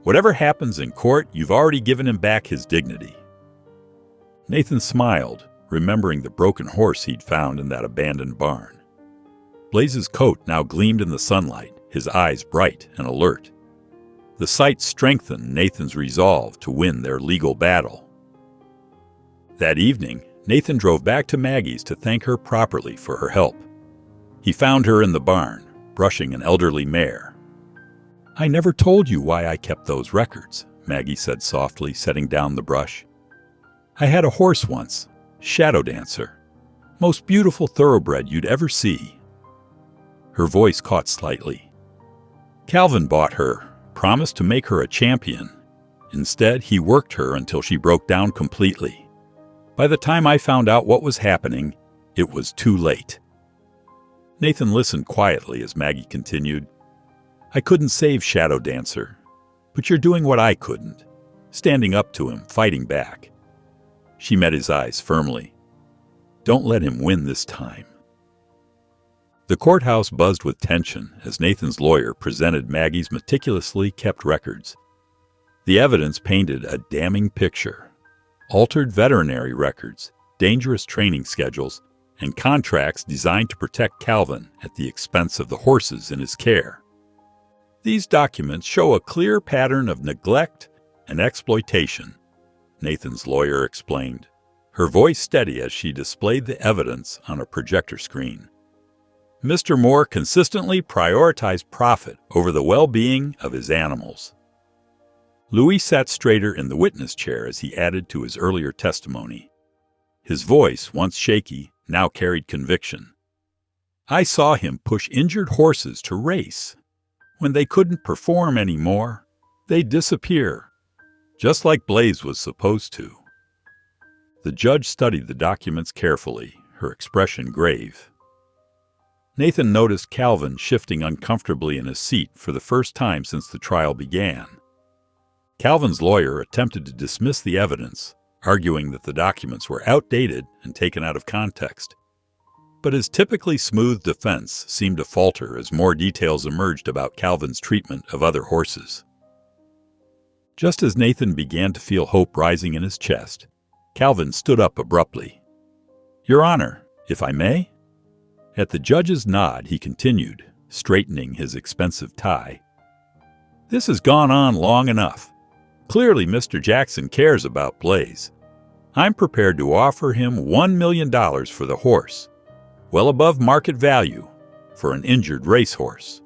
Whatever happens in court, you've already given him back his dignity. Nathan smiled, remembering the broken horse he'd found in that abandoned barn. Blaze's coat now gleamed in the sunlight, his eyes bright and alert. The sight strengthened Nathan's resolve to win their legal battle. That evening, Nathan drove back to Maggie's to thank her properly for her help. He found her in the barn, brushing an elderly mare. I never told you why I kept those records, Maggie said softly, setting down the brush. I had a horse once, Shadow Dancer. Most beautiful thoroughbred you'd ever see. Her voice caught slightly. Calvin bought her, promised to make her a champion. Instead, he worked her until she broke down completely. By the time I found out what was happening, it was too late. Nathan listened quietly as Maggie continued. I couldn't save Shadow Dancer, but you're doing what I couldn't, standing up to him, fighting back. She met his eyes firmly. Don't let him win this time. The courthouse buzzed with tension as Nathan's lawyer presented Maggie's meticulously kept records. The evidence painted a damning picture. Altered veterinary records, dangerous training schedules, and contracts designed to protect Calvin at the expense of the horses in his care. These documents show a clear pattern of neglect and exploitation, Nathan's lawyer explained, her voice steady as she displayed the evidence on a projector screen. Mr. Moore consistently prioritized profit over the well-being of his animals. Louis sat straighter in the witness chair as he added to his earlier testimony. His voice, once shaky, now carried conviction. I saw him push injured horses to race. When they couldn't perform anymore, they'd disappear, just like Blaze was supposed to. The judge studied the documents carefully, her expression grave. Nathan noticed Calvin shifting uncomfortably in his seat for the first time since the trial began. Calvin's lawyer attempted to dismiss the evidence, arguing that the documents were outdated and taken out of context. But his typically smooth defense seemed to falter as more details emerged about Calvin's treatment of other horses. Just as Nathan began to feel hope rising in his chest, Calvin stood up abruptly. Your Honor, if I may? At the judge's nod, he continued, straightening his expensive tie. This has gone on long enough. Clearly, Mr. Jackson cares about Blaze. I'm prepared to offer him $1 million for the horse, well above market value for an injured racehorse.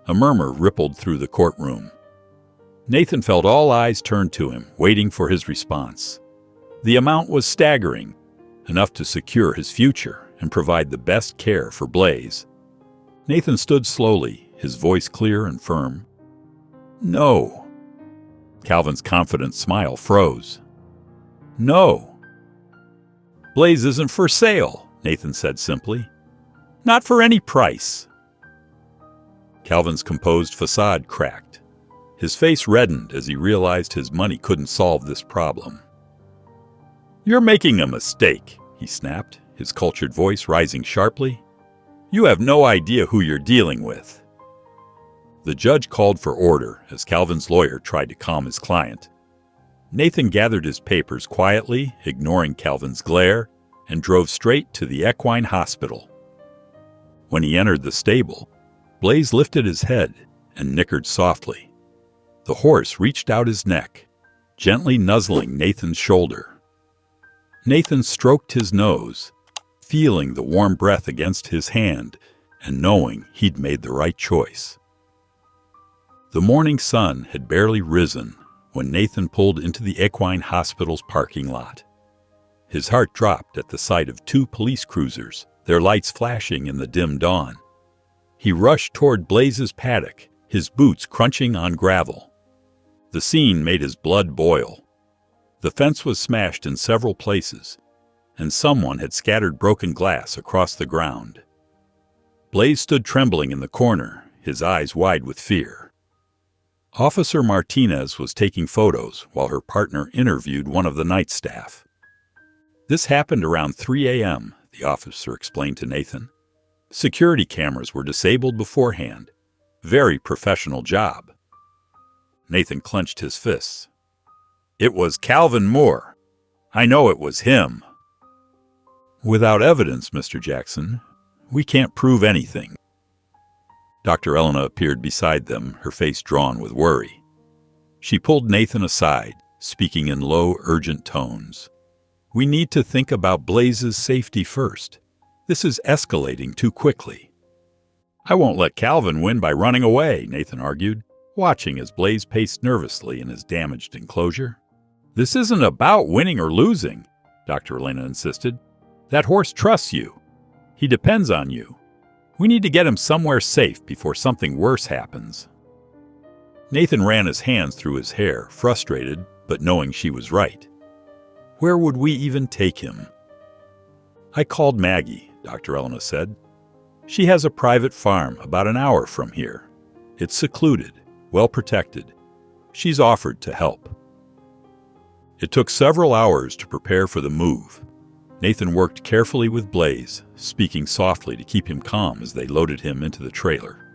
A murmur rippled through the courtroom. Nathan felt all eyes turned to him, waiting for his response. The amount was staggering, enough to secure his future and provide the best care for Blaze. Nathan stood slowly, his voice clear and firm. No. Calvin's confident smile froze. No. Blaze isn't for sale, Nathan said simply. Not for any price. Calvin's composed facade cracked. His face reddened as he realized his money couldn't solve this problem. You're making a mistake, he snapped, his cultured voice rising sharply. You have no idea who you're dealing with. The judge called for order as Calvin's lawyer tried to calm his client. Nathan gathered his papers quietly, ignoring Calvin's glare, and drove straight to the equine hospital. When he entered the stable, Blaze lifted his head and nickered softly. The horse reached out his neck, gently nuzzling Nathan's shoulder. Nathan stroked his nose, feeling the warm breath against his hand and knowing he'd made the right choice. The morning sun had barely risen when Nathan pulled into the equine hospital's parking lot. His heart dropped at the sight of 2 police cruisers, their lights flashing in the dim dawn. He rushed toward Blaze's paddock, his boots crunching on gravel. The scene made his blood boil. The fence was smashed in several places, and someone had scattered broken glass across the ground. Blaze stood trembling in the corner, his eyes wide with fear. Officer Martinez was taking photos while her partner interviewed one of the night staff. This happened around 3 a.m., the officer explained to Nathan. Security cameras were disabled beforehand. Very professional job. Nathan clenched his fists. It was Calvin Moore. I know it was him. Without evidence, Mr. Jackson, we can't prove anything. Dr. Elena appeared beside them, her face drawn with worry. She pulled Nathan aside, speaking in low, urgent tones. We need to think about Blaze's safety first. This is escalating too quickly. I won't let Calvin win by running away, Nathan argued, watching as Blaze paced nervously in his damaged enclosure. This isn't about winning or losing, Dr. Elena insisted. That horse trusts you. He depends on you. We need to get him somewhere safe before something worse happens. Nathan ran his hands through his hair, frustrated, but knowing she was right. Where would we even take him? I called Maggie, Dr. Elena said. She has a private farm about an hour from here. It's secluded, well protected. She's offered to help. It took several hours to prepare for the move. Nathan worked carefully with Blaze, speaking softly to keep him calm as they loaded him into the trailer.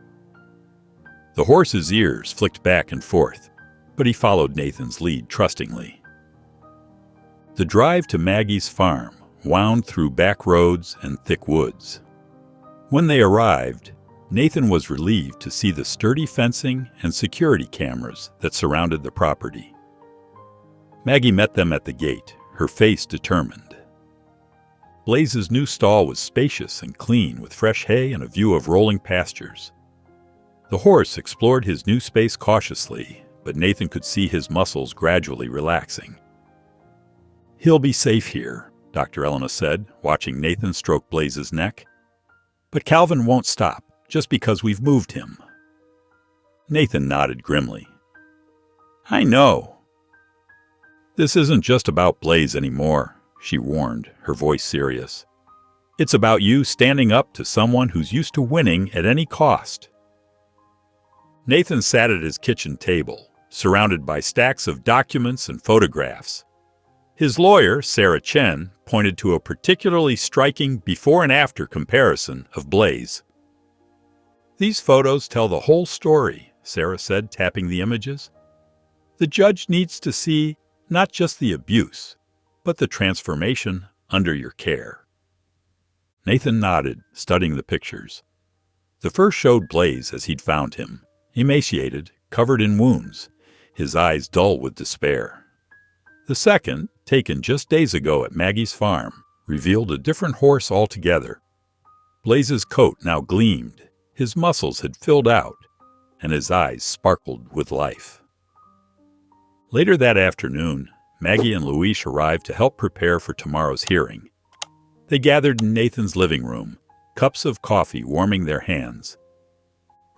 The horse's ears flicked back and forth, but he followed Nathan's lead trustingly. The drive to Maggie's farm wound through back roads and thick woods. When they arrived, Nathan was relieved to see the sturdy fencing and security cameras that surrounded the property. Maggie met them at the gate, her face determined. Blaze's new stall was spacious and clean with fresh hay and a view of rolling pastures. The horse explored his new space cautiously, but Nathan could see his muscles gradually relaxing. He'll be safe here, Dr. Elena said, watching Nathan stroke Blaze's neck. But Calvin won't stop just because we've moved him. Nathan nodded grimly. I know. This isn't just about Blaze anymore, she warned, her voice serious. It's about you standing up to someone who's used to winning at any cost. Nathan sat at his kitchen table, surrounded by stacks of documents and photographs. His lawyer, Sarah Chen, pointed to a particularly striking before and after comparison of Blaze. These photos tell the whole story, Sarah said, tapping the images. The judge needs to see not just the abuse, but the transformation under your care. Nathan nodded, studying the pictures. The first showed Blaze as he'd found him, emaciated, covered in wounds, his eyes dull with despair. The second, taken just days ago at Maggie's farm, revealed a different horse altogether. Blaze's coat now gleamed, his muscles had filled out, and his eyes sparkled with life. Later that afternoon, Maggie and Luis arrived to help prepare for tomorrow's hearing. They gathered in Nathan's living room, cups of coffee warming their hands.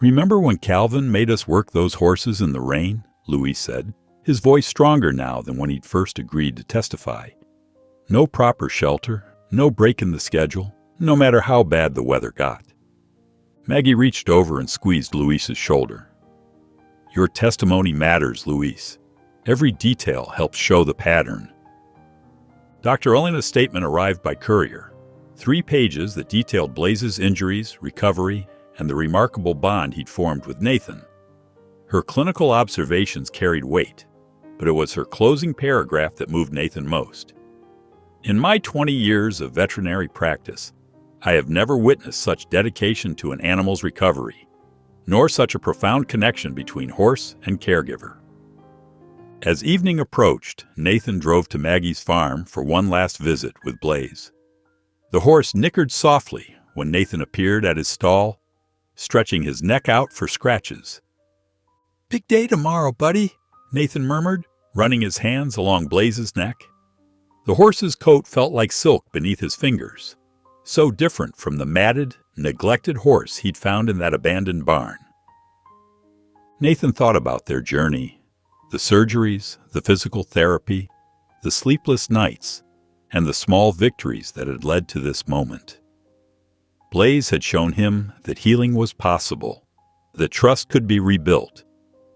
Remember when Calvin made us work those horses in the rain? Luis said, his voice stronger now than when he'd first agreed to testify. No proper shelter, no break in the schedule, no matter how bad the weather got. Maggie reached over and squeezed Luis's shoulder. Your testimony matters, Luis. Every detail helps show the pattern. Dr. Elena's statement arrived by courier. 3 pages that detailed Blaze's injuries, recovery, and the remarkable bond he'd formed with Nathan. Her clinical observations carried weight, but it was her closing paragraph that moved Nathan most. In my 20 years of veterinary practice, I have never witnessed such dedication to an animal's recovery. nor such a profound connection between horse and caregiver. As evening approached, Nathan drove to Maggie's farm for one last visit with Blaze. The horse nickered softly when Nathan appeared at his stall, stretching his neck out for scratches. "Big day tomorrow, buddy," Nathan murmured, running his hands along Blaze's neck. The horse's coat felt like silk beneath his fingers, so different from the matted, neglected horse he'd found in that abandoned barn. Nathan thought about their journey, the surgeries, the physical therapy, the sleepless nights, and the small victories that had led to this moment. Blaze had shown him that healing was possible, that trust could be rebuilt,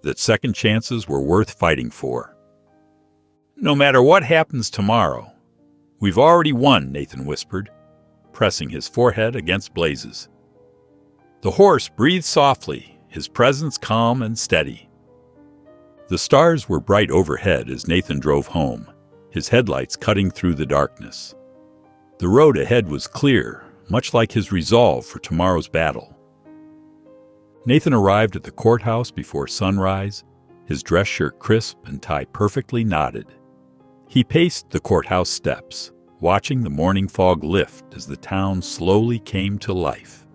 that second chances were worth fighting for. "No matter what happens tomorrow, we've already won," Nathan whispered, pressing his forehead against Blaze's. The horse breathed softly, his presence calm and steady. The stars were bright overhead as Nathan drove home, his headlights cutting through the darkness. The road ahead was clear, much like his resolve for tomorrow's battle. Nathan arrived at the courthouse before sunrise, his dress shirt crisp and tie perfectly knotted. He paced the courthouse steps, watching the morning fog lift as the town slowly came to life.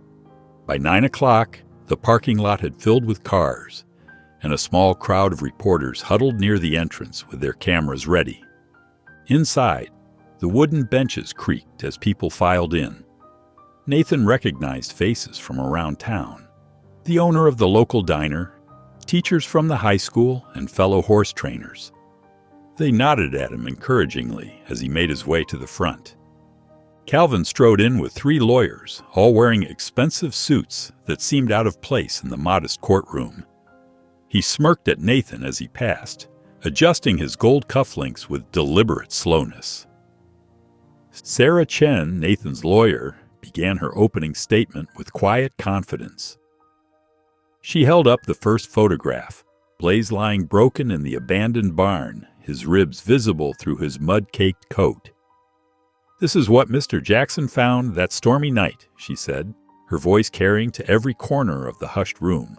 By 9 o'clock, the parking lot had filled with cars, and a small crowd of reporters huddled near the entrance with their cameras ready. Inside, the wooden benches creaked as people filed in. Nathan recognized faces from around town. The owner of the local diner, teachers from the high school, and fellow horse trainers. They nodded at him encouragingly as he made his way to the front. Calvin strode in with 3 lawyers, all wearing expensive suits that seemed out of place in the modest courtroom. He smirked at Nathan as he passed, adjusting his gold cufflinks with deliberate slowness. Sarah Chen, Nathan's lawyer, began her opening statement with quiet confidence. She held up the first photograph, Blaze lying broken in the abandoned barn, his ribs visible through his mud-caked coat. "This is what Mr. Jackson found that stormy night," she said, her voice carrying to every corner of the hushed room.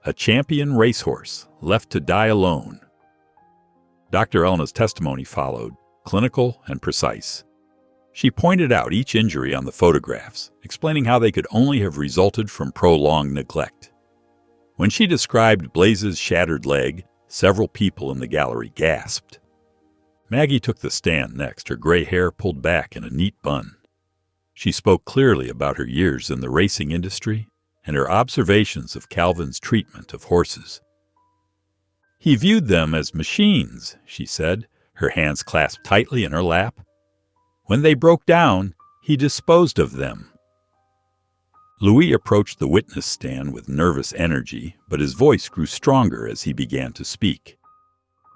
"A champion racehorse, left to die alone." Dr. Elna's testimony followed, clinical and precise. She pointed out each injury on the photographs, explaining how they could only have resulted from prolonged neglect. When she described Blaze's shattered leg, several people in the gallery gasped. Maggie took the stand next, her gray hair pulled back in a neat bun. She spoke clearly about her years in the racing industry and her observations of Calvin's treatment of horses. "He viewed them as machines," she said, her hands clasped tightly in her lap. "When they broke down, he disposed of them." Louis approached the witness stand with nervous energy, but his voice grew stronger as he began to speak.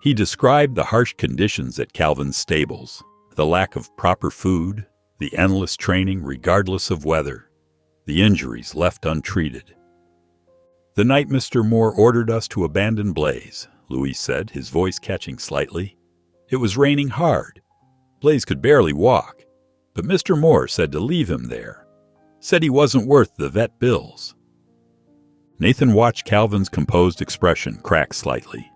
He described the harsh conditions at Calvin's stables, the lack of proper food, the endless training regardless of weather, the injuries left untreated. "The night Mr. Moore ordered us to abandon Blaze," Louis said, his voice catching slightly. "It was raining hard. Blaze could barely walk, but Mr. Moore said to leave him there. Said he wasn't worth the vet bills." Nathan watched Calvin's composed expression crack slightly.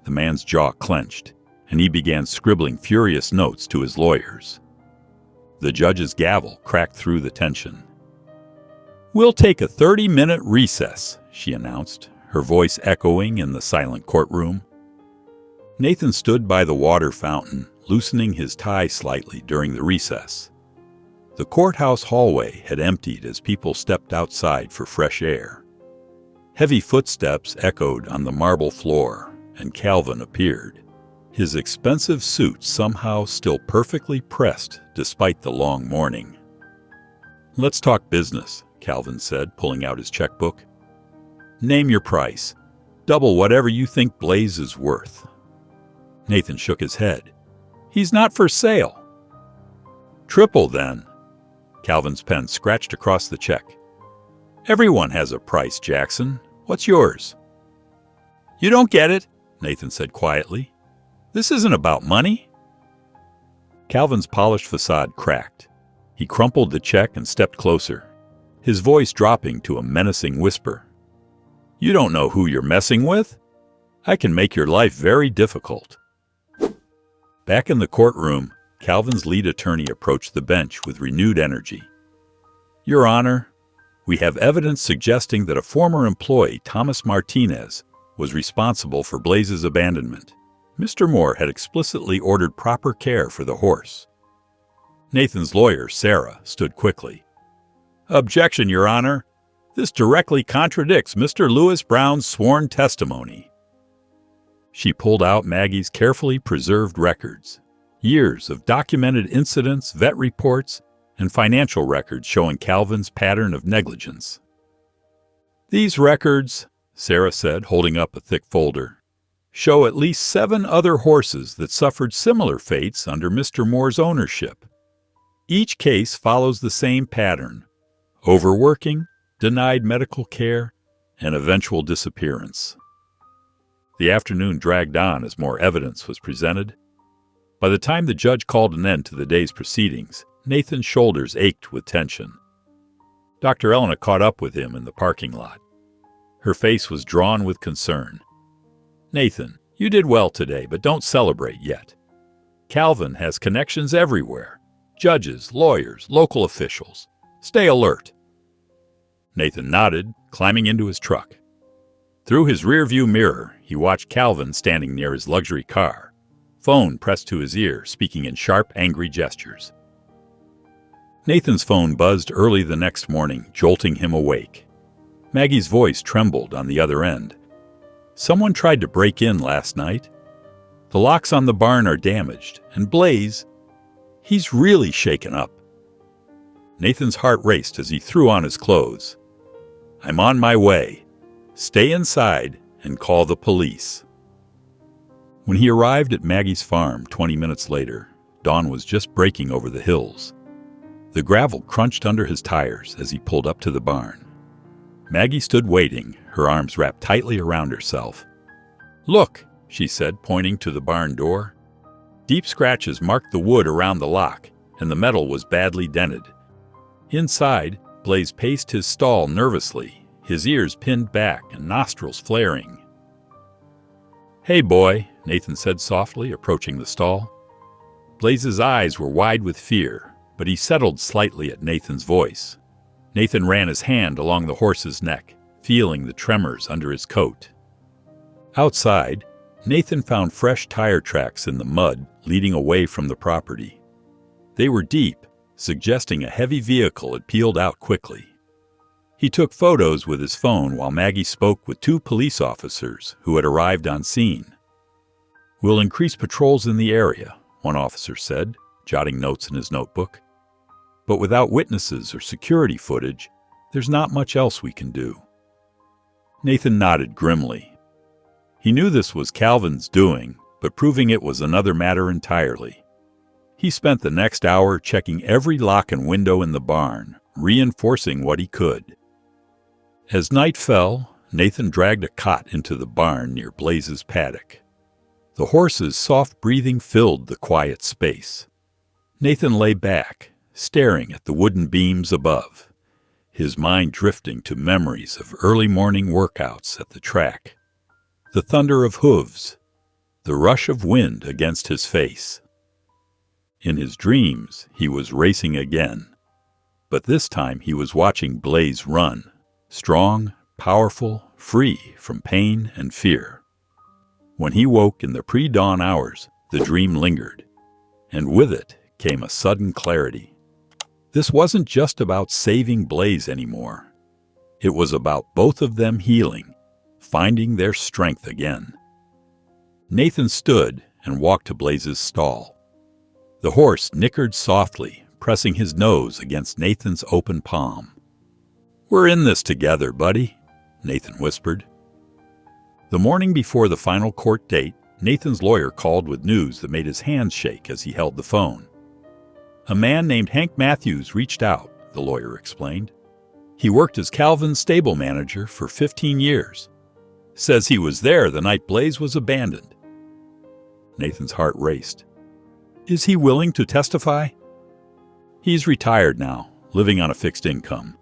The man's jaw clenched, and he began scribbling furious notes to his lawyers. The judge's gavel cracked through the tension. "We'll take a 30-minute recess," she announced, her voice echoing in the silent courtroom. Nathan stood by the water fountain, loosening his tie slightly during the recess. The courthouse hallway had emptied as people stepped outside for fresh air. Heavy footsteps echoed on the marble floor, and Calvin appeared, his expensive suit somehow still perfectly pressed despite the long morning. "Let's talk business," Calvin said, pulling out his checkbook. "Name your price. Double whatever you think Blaze is worth." Nathan shook his head. "He's not for sale." "Triple, then." Calvin's pen scratched across the check. "Everyone has a price, Jackson. What's yours?" "You don't get it," Nathan said quietly. "This isn't about money." Calvin's polished facade cracked. He crumpled the check and stepped closer, his voice dropping to a menacing whisper. You don't know who you're messing with? I can make your life very difficult." Back in the courtroom, Calvin's lead attorney approached the bench with renewed energy. "Your Honor, we have evidence suggesting that a former employee, Thomas Martinez, was responsible for Blaze's abandonment. Mr. Moore had explicitly ordered proper care for the horse." Nathan's lawyer, Sarah, stood quickly. "Objection, Your Honor. This directly contradicts Mr. Lewis Brown's sworn testimony." She pulled out Maggie's carefully preserved records, years of documented incidents, vet reports, and financial records showing Calvin's pattern of negligence. "These records," Sarah said, holding up a thick folder, "show at least 7 other horses that suffered similar fates under Mr. Moore's ownership. Each case follows the same pattern: overworking, denied medical care, and eventual disappearance." The afternoon dragged on as more evidence was presented. By the time the judge called an end to the day's proceedings, Nathan's shoulders ached with tension. Dr. Elena caught up with him in the parking lot. Her face was drawn with concern. "Nathan, you did well today, but don't celebrate yet. Calvin has connections everywhere: judges, lawyers, local officials. Stay alert." Nathan nodded, climbing into his truck. Through his rearview mirror, he watched Calvin standing near his luxury car, phone pressed to his ear, speaking in sharp, angry gestures. Nathan's phone buzzed early the next morning, jolting him awake. Maggie's voice trembled on the other end. "Someone tried to break in last night. The locks on the barn are damaged, and Blaze, he's really shaken up." Nathan's heart raced as he threw on his clothes. "I'm on my way. Stay inside and call the police." When he arrived at Maggie's farm 20 minutes later, dawn was just breaking over the hills. The gravel crunched under his tires as he pulled up to the barn. Maggie stood waiting, her arms wrapped tightly around herself. "Look," she said, pointing to the barn door. Deep scratches marked the wood around the lock, and the metal was badly dented. Inside, Blaze paced his stall nervously, his ears pinned back and nostrils flaring. "Hey, boy," Nathan said softly, approaching the stall. Blaze's eyes were wide with fear, but he settled slightly at Nathan's voice. Nathan ran his hand along the horse's neck, feeling the tremors under his coat. Outside, Nathan found fresh tire tracks in the mud leading away from the property. They were deep, suggesting a heavy vehicle had peeled out quickly. He took photos with his phone while Maggie spoke with 2 police officers who had arrived on scene. "We'll increase patrols in the area," one officer said, jotting notes in his notebook. "But without witnesses or security footage, there's not much else we can do." Nathan nodded grimly. He knew this was Calvin's doing, but proving it was another matter entirely. He spent the next hour checking every lock and window in the barn, reinforcing what he could. As night fell, Nathan dragged a cot into the barn near Blaze's paddock. The horse's soft breathing filled the quiet space. Nathan lay back, staring at the wooden beams above, his mind drifting to memories of early morning workouts at the track, the thunder of hooves, the rush of wind against his face. In his dreams, he was racing again, but this time he was watching Blaze run, strong, powerful, free from pain and fear. When he woke in the pre-dawn hours, the dream lingered, and with it came a sudden clarity. This wasn't just about saving Blaze anymore. It was about both of them healing, finding their strength again. Nathan stood and walked to Blaze's stall. The horse nickered softly, pressing his nose against Nathan's open palm. "We're in this together, buddy," Nathan whispered. The morning before the final court date, Nathan's lawyer called with news that made his hands shake as he held the phone. "A man named Hank Matthews reached out," the lawyer explained. "He worked as Calvin's stable manager for 15 years. Says he was there the night Blaze was abandoned." Nathan's heart raced. "Is he willing to testify?" "He's retired now, living on a fixed income.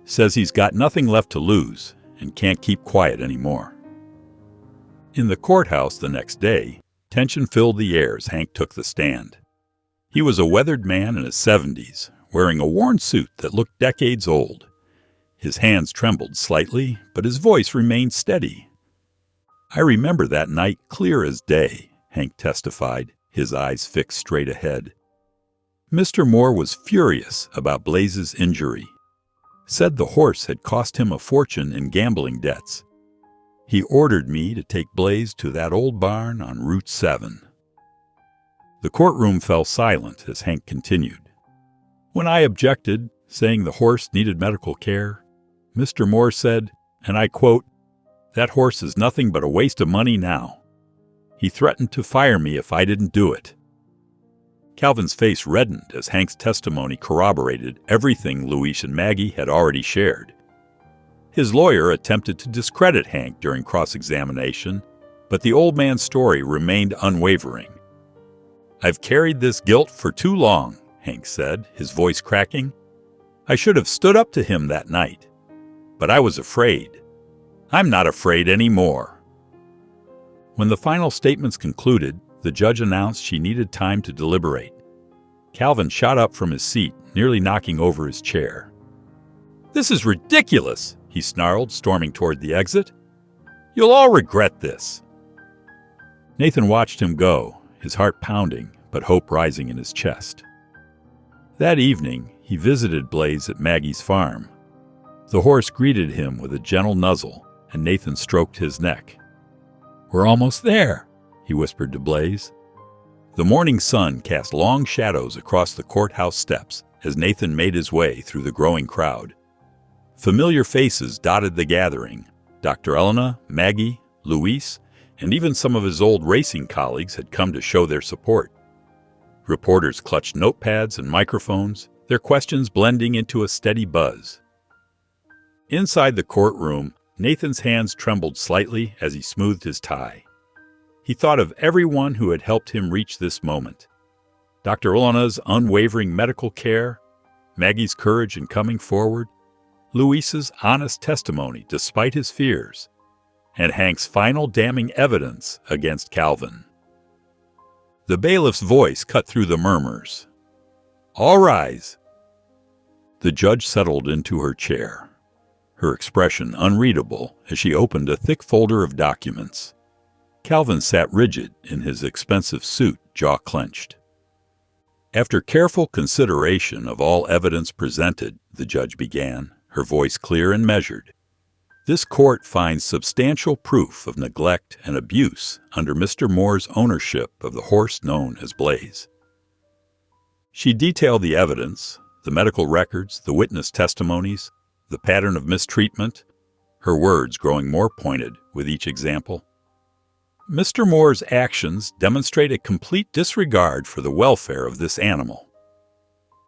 Says he's got nothing left to lose, and can't keep quiet anymore. In the courthouse the next day, tension filled the air as Hank took the stand. He was a weathered man in his 70s, wearing a worn suit that looked decades old. His hands trembled slightly, but his voice remained steady. "I remember that night clear as day," Hank testified, his eyes fixed straight ahead. "Mr. Moore was furious about Blaze's injury. Said the horse had cost him a fortune in gambling debts. He ordered me to take Blaze to that old barn on Route 7. The courtroom fell silent as Hank continued. "When I objected, saying the horse needed medical care, Mr. Moore said, and I quote, 'That horse is nothing but a waste of money now.' He threatened to fire me if I didn't do it." Calvin's face reddened as Hank's testimony corroborated everything Louise and Maggie had already shared. His lawyer attempted to discredit Hank during cross-examination, but the old man's story remained unwavering. "I've carried this guilt for too long," Hank said, his voice cracking. "I should have stood up to him that night. But I was afraid. I'm not afraid anymore." When the final statements concluded, the judge announced she needed time to deliberate. Calvin shot up from his seat, nearly knocking over his chair. "This is ridiculous," he snarled, storming toward the exit. "You'll all regret this." Nathan watched him go, his heart pounding, but hope rising in his chest. That evening, he visited Blaze at Maggie's farm. The horse greeted him with a gentle nuzzle, and Nathan stroked his neck. "We're almost there," he whispered to Blaze. The morning sun cast long shadows across the courthouse steps as Nathan made his way through the growing crowd. Familiar faces dotted the gathering. Dr. Elena, Maggie, Louise, and even some of his old racing colleagues had come to show their support. Reporters clutched notepads and microphones, their questions blending into a steady buzz. Inside the courtroom, Nathan's hands trembled slightly as he smoothed his tie. He thought of everyone who had helped him reach this moment. Dr. Elena's unwavering medical care, Maggie's courage in coming forward, Louise's honest testimony despite his fears, and Hank's final damning evidence against Calvin. The bailiff's voice cut through the murmurs. "All rise." The judge settled into her chair, her expression unreadable as she opened a thick folder of documents. Calvin sat rigid in his expensive suit, jaw clenched. "After careful consideration of all evidence presented," the judge began, her voice clear and measured, "this court finds substantial proof of neglect and abuse under Mr. Moore's ownership of the horse known as Blaze." She detailed the evidence, the medical records, the witness testimonies, the pattern of mistreatment, her words growing more pointed with each example. "Mr. Moore's actions demonstrate a complete disregard for the welfare of this animal."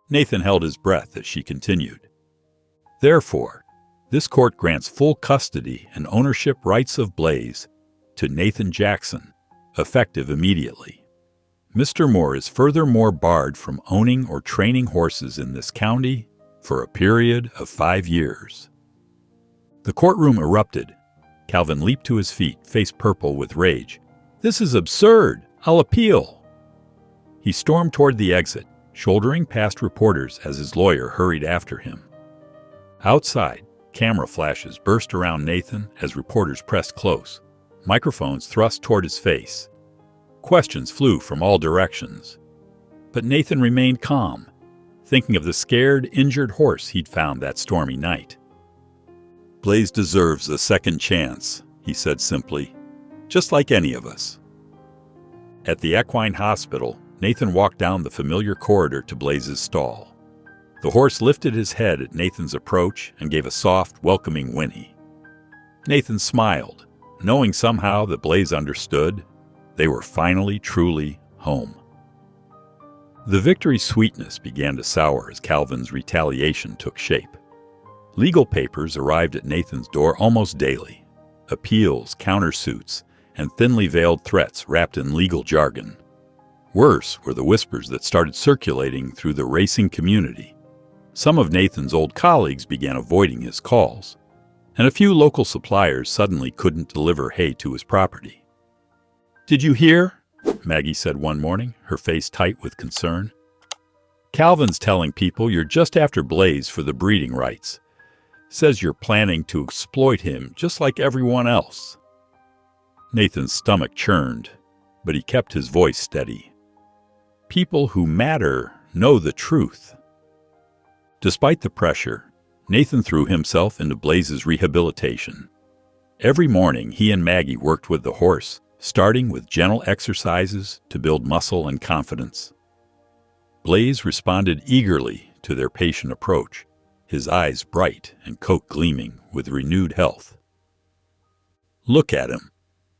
Nathan held his breath as she continued. "Therefore, this court grants full custody and ownership rights of Blaze to Nathan Jackson, effective immediately. Mr. Moore is furthermore barred from owning or training horses in this county for a period of 5 years. The courtroom erupted. Calvin leaped to his feet, face purple with rage. "This is absurd! I'll appeal!" He stormed toward the exit, shouldering past reporters as his lawyer hurried after him. Outside, camera flashes burst around Nathan as reporters pressed close, microphones thrust toward his face. Questions flew from all directions. But Nathan remained calm, thinking of the scared, injured horse he'd found that stormy night. "Blaze deserves a second chance," he said simply, "just like any of us." At the equine hospital, Nathan walked down the familiar corridor to Blaze's stall. The horse lifted his head at Nathan's approach and gave a soft, welcoming whinny. Nathan smiled, knowing somehow that Blaze understood. They were finally, truly home. The victory's sweetness began to sour as Calvin's retaliation took shape. Legal papers arrived at Nathan's door almost daily. Appeals, countersuits, and thinly veiled threats wrapped in legal jargon. Worse were the whispers that started circulating through the racing community. Some of Nathan's old colleagues began avoiding his calls. and a few local suppliers suddenly couldn't deliver hay to his property. "Did you hear?" Maggie said one morning, her face tight with concern. "Calvin's telling people you're just after Blaze for the breeding rights. Says you're planning to exploit him just like everyone else." Nathan's stomach churned, but he kept his voice steady. People who matter know the truth. Despite the pressure, Nathan threw himself into Blaze's rehabilitation. Every morning, he and Maggie worked with the horse, starting with gentle exercises to build muscle and confidence. Blaze responded eagerly to their patient approach, his eyes bright and coat gleaming with renewed health. "Look at him,"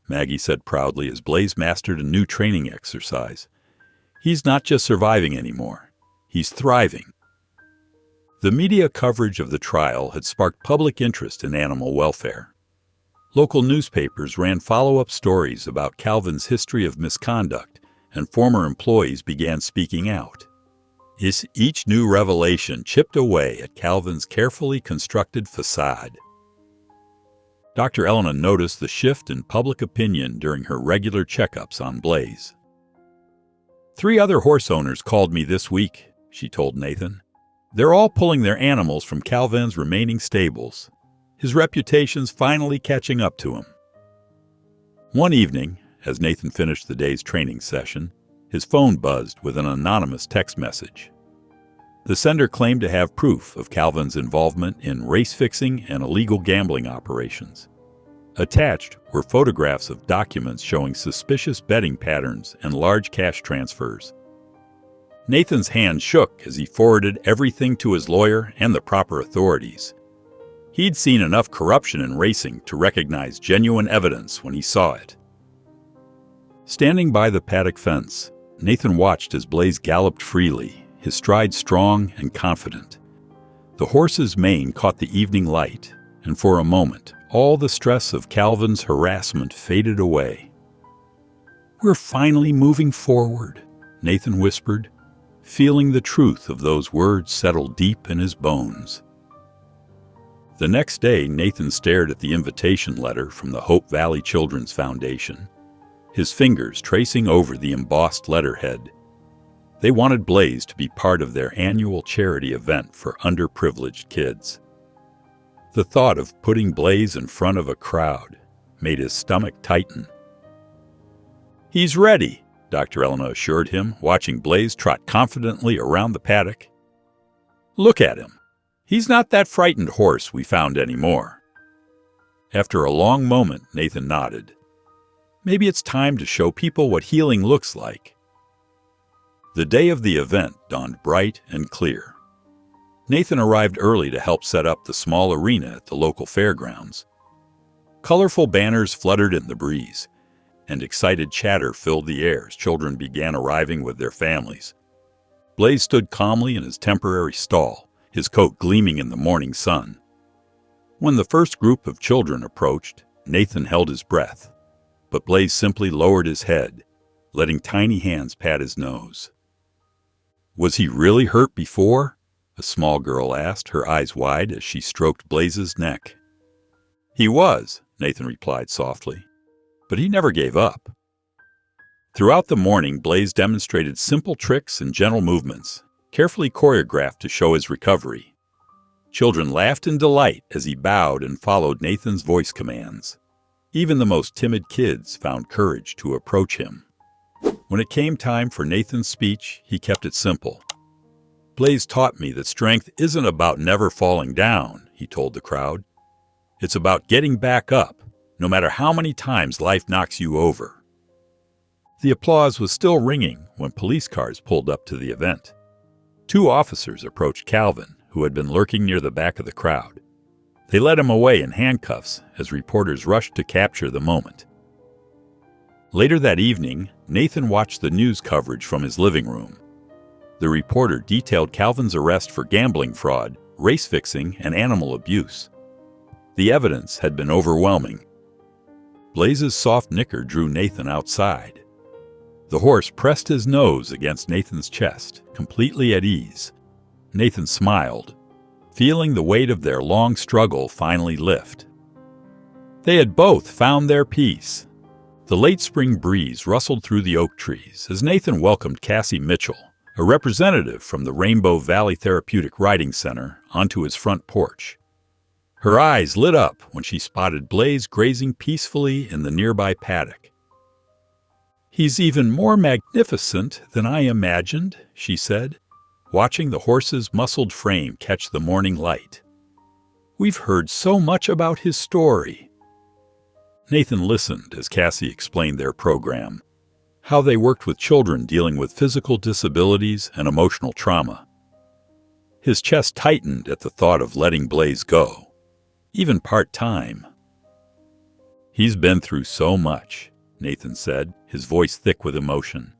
Maggie said proudly as Blaze mastered a new training exercise. "He's not just surviving anymore, he's thriving." The media coverage of the trial had sparked public interest in animal welfare. Local newspapers ran follow-up stories about Calvin's history of misconduct, and former employees began speaking out. Each new revelation chipped away at Calvin's carefully constructed facade. Dr. Elena noticed the shift in public opinion during her regular checkups on Blaze. "3 other horse owners called me this week," she told Nathan. "They're all pulling their animals from Calvin's remaining stables. His reputation's finally catching up to him." One evening, as Nathan finished the day's training session, his phone buzzed with an anonymous text message. The sender claimed to have proof of Calvin's involvement in race-fixing and illegal gambling operations. Attached were photographs of documents showing suspicious betting patterns and large cash transfers. Nathan's hand shook as he forwarded everything to his lawyer and the proper authorities. He'd seen enough corruption in racing to recognize genuine evidence when he saw it. Standing by the paddock fence, Nathan watched as Blaze galloped freely, his stride strong and confident. The horse's mane caught the evening light, and for a moment, all the stress of Calvin's harassment faded away. "We're finally moving forward," Nathan whispered, feeling the truth of those words settle deep in his bones. The next day, Nathan stared at the invitation letter from the Hope Valley Children's Foundation, his fingers tracing over the embossed letterhead. They wanted Blaze to be part of their annual charity event for underprivileged kids. The thought of putting Blaze in front of a crowd made his stomach tighten. "He's ready," Dr. Elena assured him, watching Blaze trot confidently around the paddock. "Look at him. He's not that frightened horse we found anymore." After a long moment, Nathan nodded. Maybe it's time to show people what healing looks like. The day of the event dawned bright and clear. Nathan arrived early to help set up the small arena at the local fairgrounds. Colorful banners fluttered in the breeze, and excited chatter filled the air as children began arriving with their families. Blaze stood calmly in his temporary stall, his coat gleaming in the morning sun. When the first group of children approached, Nathan held his breath, but Blaze simply lowered his head, letting tiny hands pat his nose. "Was he really hurt before?" a small girl asked, her eyes wide as she stroked Blaze's neck. "He was," Nathan replied softly, "but he never gave up." Throughout the morning, Blaze demonstrated simple tricks and gentle movements, carefully choreographed to show his recovery. Children laughed in delight as he bowed and followed Nathan's voice commands. Even the most timid kids found courage to approach him. When it came time for Nathan's speech, he kept it simple. "Blaze taught me that strength isn't about never falling down," he told the crowd. "It's about getting back up, no matter how many times life knocks you over." The applause was still ringing when police cars pulled up to the event. 2 officers approached Calvin, who had been lurking near the back of the crowd. They led him away in handcuffs as reporters rushed to capture the moment. Later that evening, Nathan watched the news coverage from his living room. The reporter detailed Calvin's arrest for gambling fraud, race fixing, and animal abuse. The evidence had been overwhelming. Blaze's soft nicker drew Nathan outside. The horse pressed his nose against Nathan's chest, completely at ease. Nathan smiled, feeling the weight of their long struggle finally lift. They had both found their peace. The late spring breeze rustled through the oak trees as Nathan welcomed Cassie Mitchell, a representative from the Rainbow Valley Therapeutic Riding Center, onto his front porch. Her eyes lit up when she spotted Blaze grazing peacefully in the nearby paddock. "He's even more magnificent than I imagined," she said, watching the horse's muscled frame catch the morning light. "We've heard so much about his story." Nathan listened as Cassie explained their program, how they worked with children dealing with physical disabilities and emotional trauma. His chest tightened at the thought of letting Blaze go, even part-time. "He's been through so much," Nathan said, his voice thick with emotion.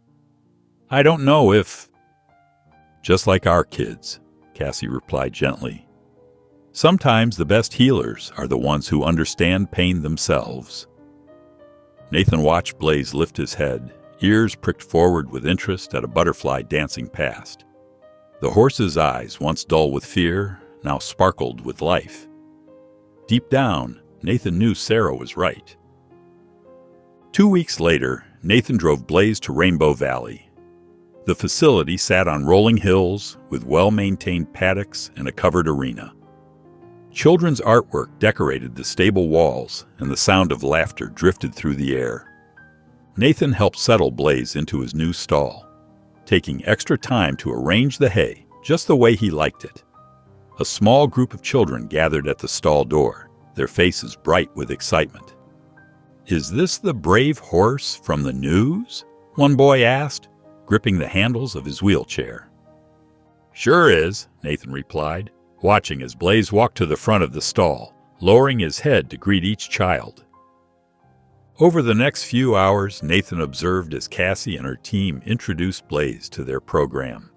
"I don't know if—" "Just like our kids," Cassie replied gently. "Sometimes the best healers are the ones who understand pain themselves." Nathan watched Blaze lift his head, ears pricked forward with interest at a butterfly dancing past. The horse's eyes, once dull with fear, now sparkled with life. Deep down, Nathan knew Sarah was right. 2 weeks later, Nathan drove Blaze to Rainbow Valley. The facility sat on rolling hills with well-maintained paddocks and a covered arena. Children's artwork decorated the stable walls, and the sound of laughter drifted through the air. Nathan helped settle Blaze into his new stall, taking extra time to arrange the hay just the way he liked it. A small group of children gathered at the stall door, their faces bright with excitement. "Is this the brave horse from the news?" one boy asked, gripping the handles of his wheelchair. "Sure is," Nathan replied, watching as Blaze walked to the front of the stall, lowering his head to greet each child. Over the next few hours, Nathan observed as Cassie and her team introduced Blaze to their program.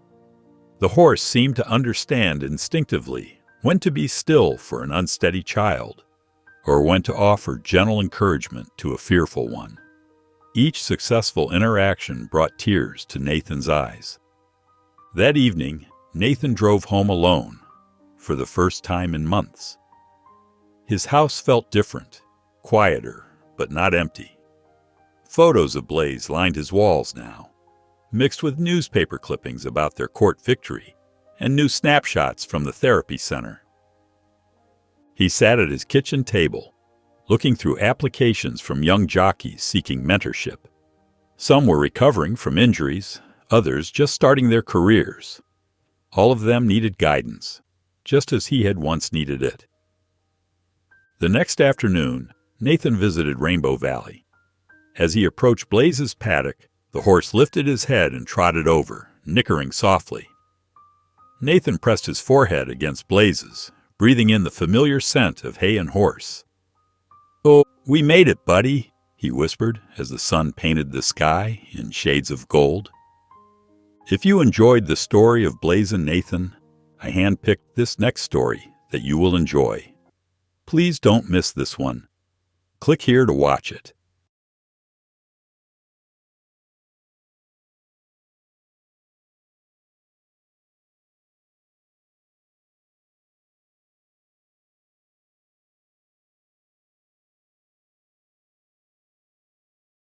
The horse seemed to understand instinctively when to be still for an unsteady child, or when to offer gentle encouragement to a fearful one. Each successful interaction brought tears to Nathan's eyes. That evening, Nathan drove home alone, for the first time in months. His house felt different, quieter, but not empty. Photos of Blaze lined his walls now, mixed with newspaper clippings about their court victory and new snapshots from the therapy center. He sat at his kitchen table, looking through applications from young jockeys seeking mentorship. Some were recovering from injuries, others just starting their careers. All of them needed guidance, just as he had once needed it. The next afternoon, Nathan visited Rainbow Valley. As he approached Blaze's paddock, the horse lifted his head and trotted over, nickering softly. Nathan pressed his forehead against Blaze's, breathing in the familiar scent of hay and horse. "Oh, we made it, buddy," he whispered as the sun painted the sky in shades of gold. If you enjoyed the story of Blaze and Nathan, I handpicked this next story that you will enjoy. Please don't miss this one. Click here to watch it.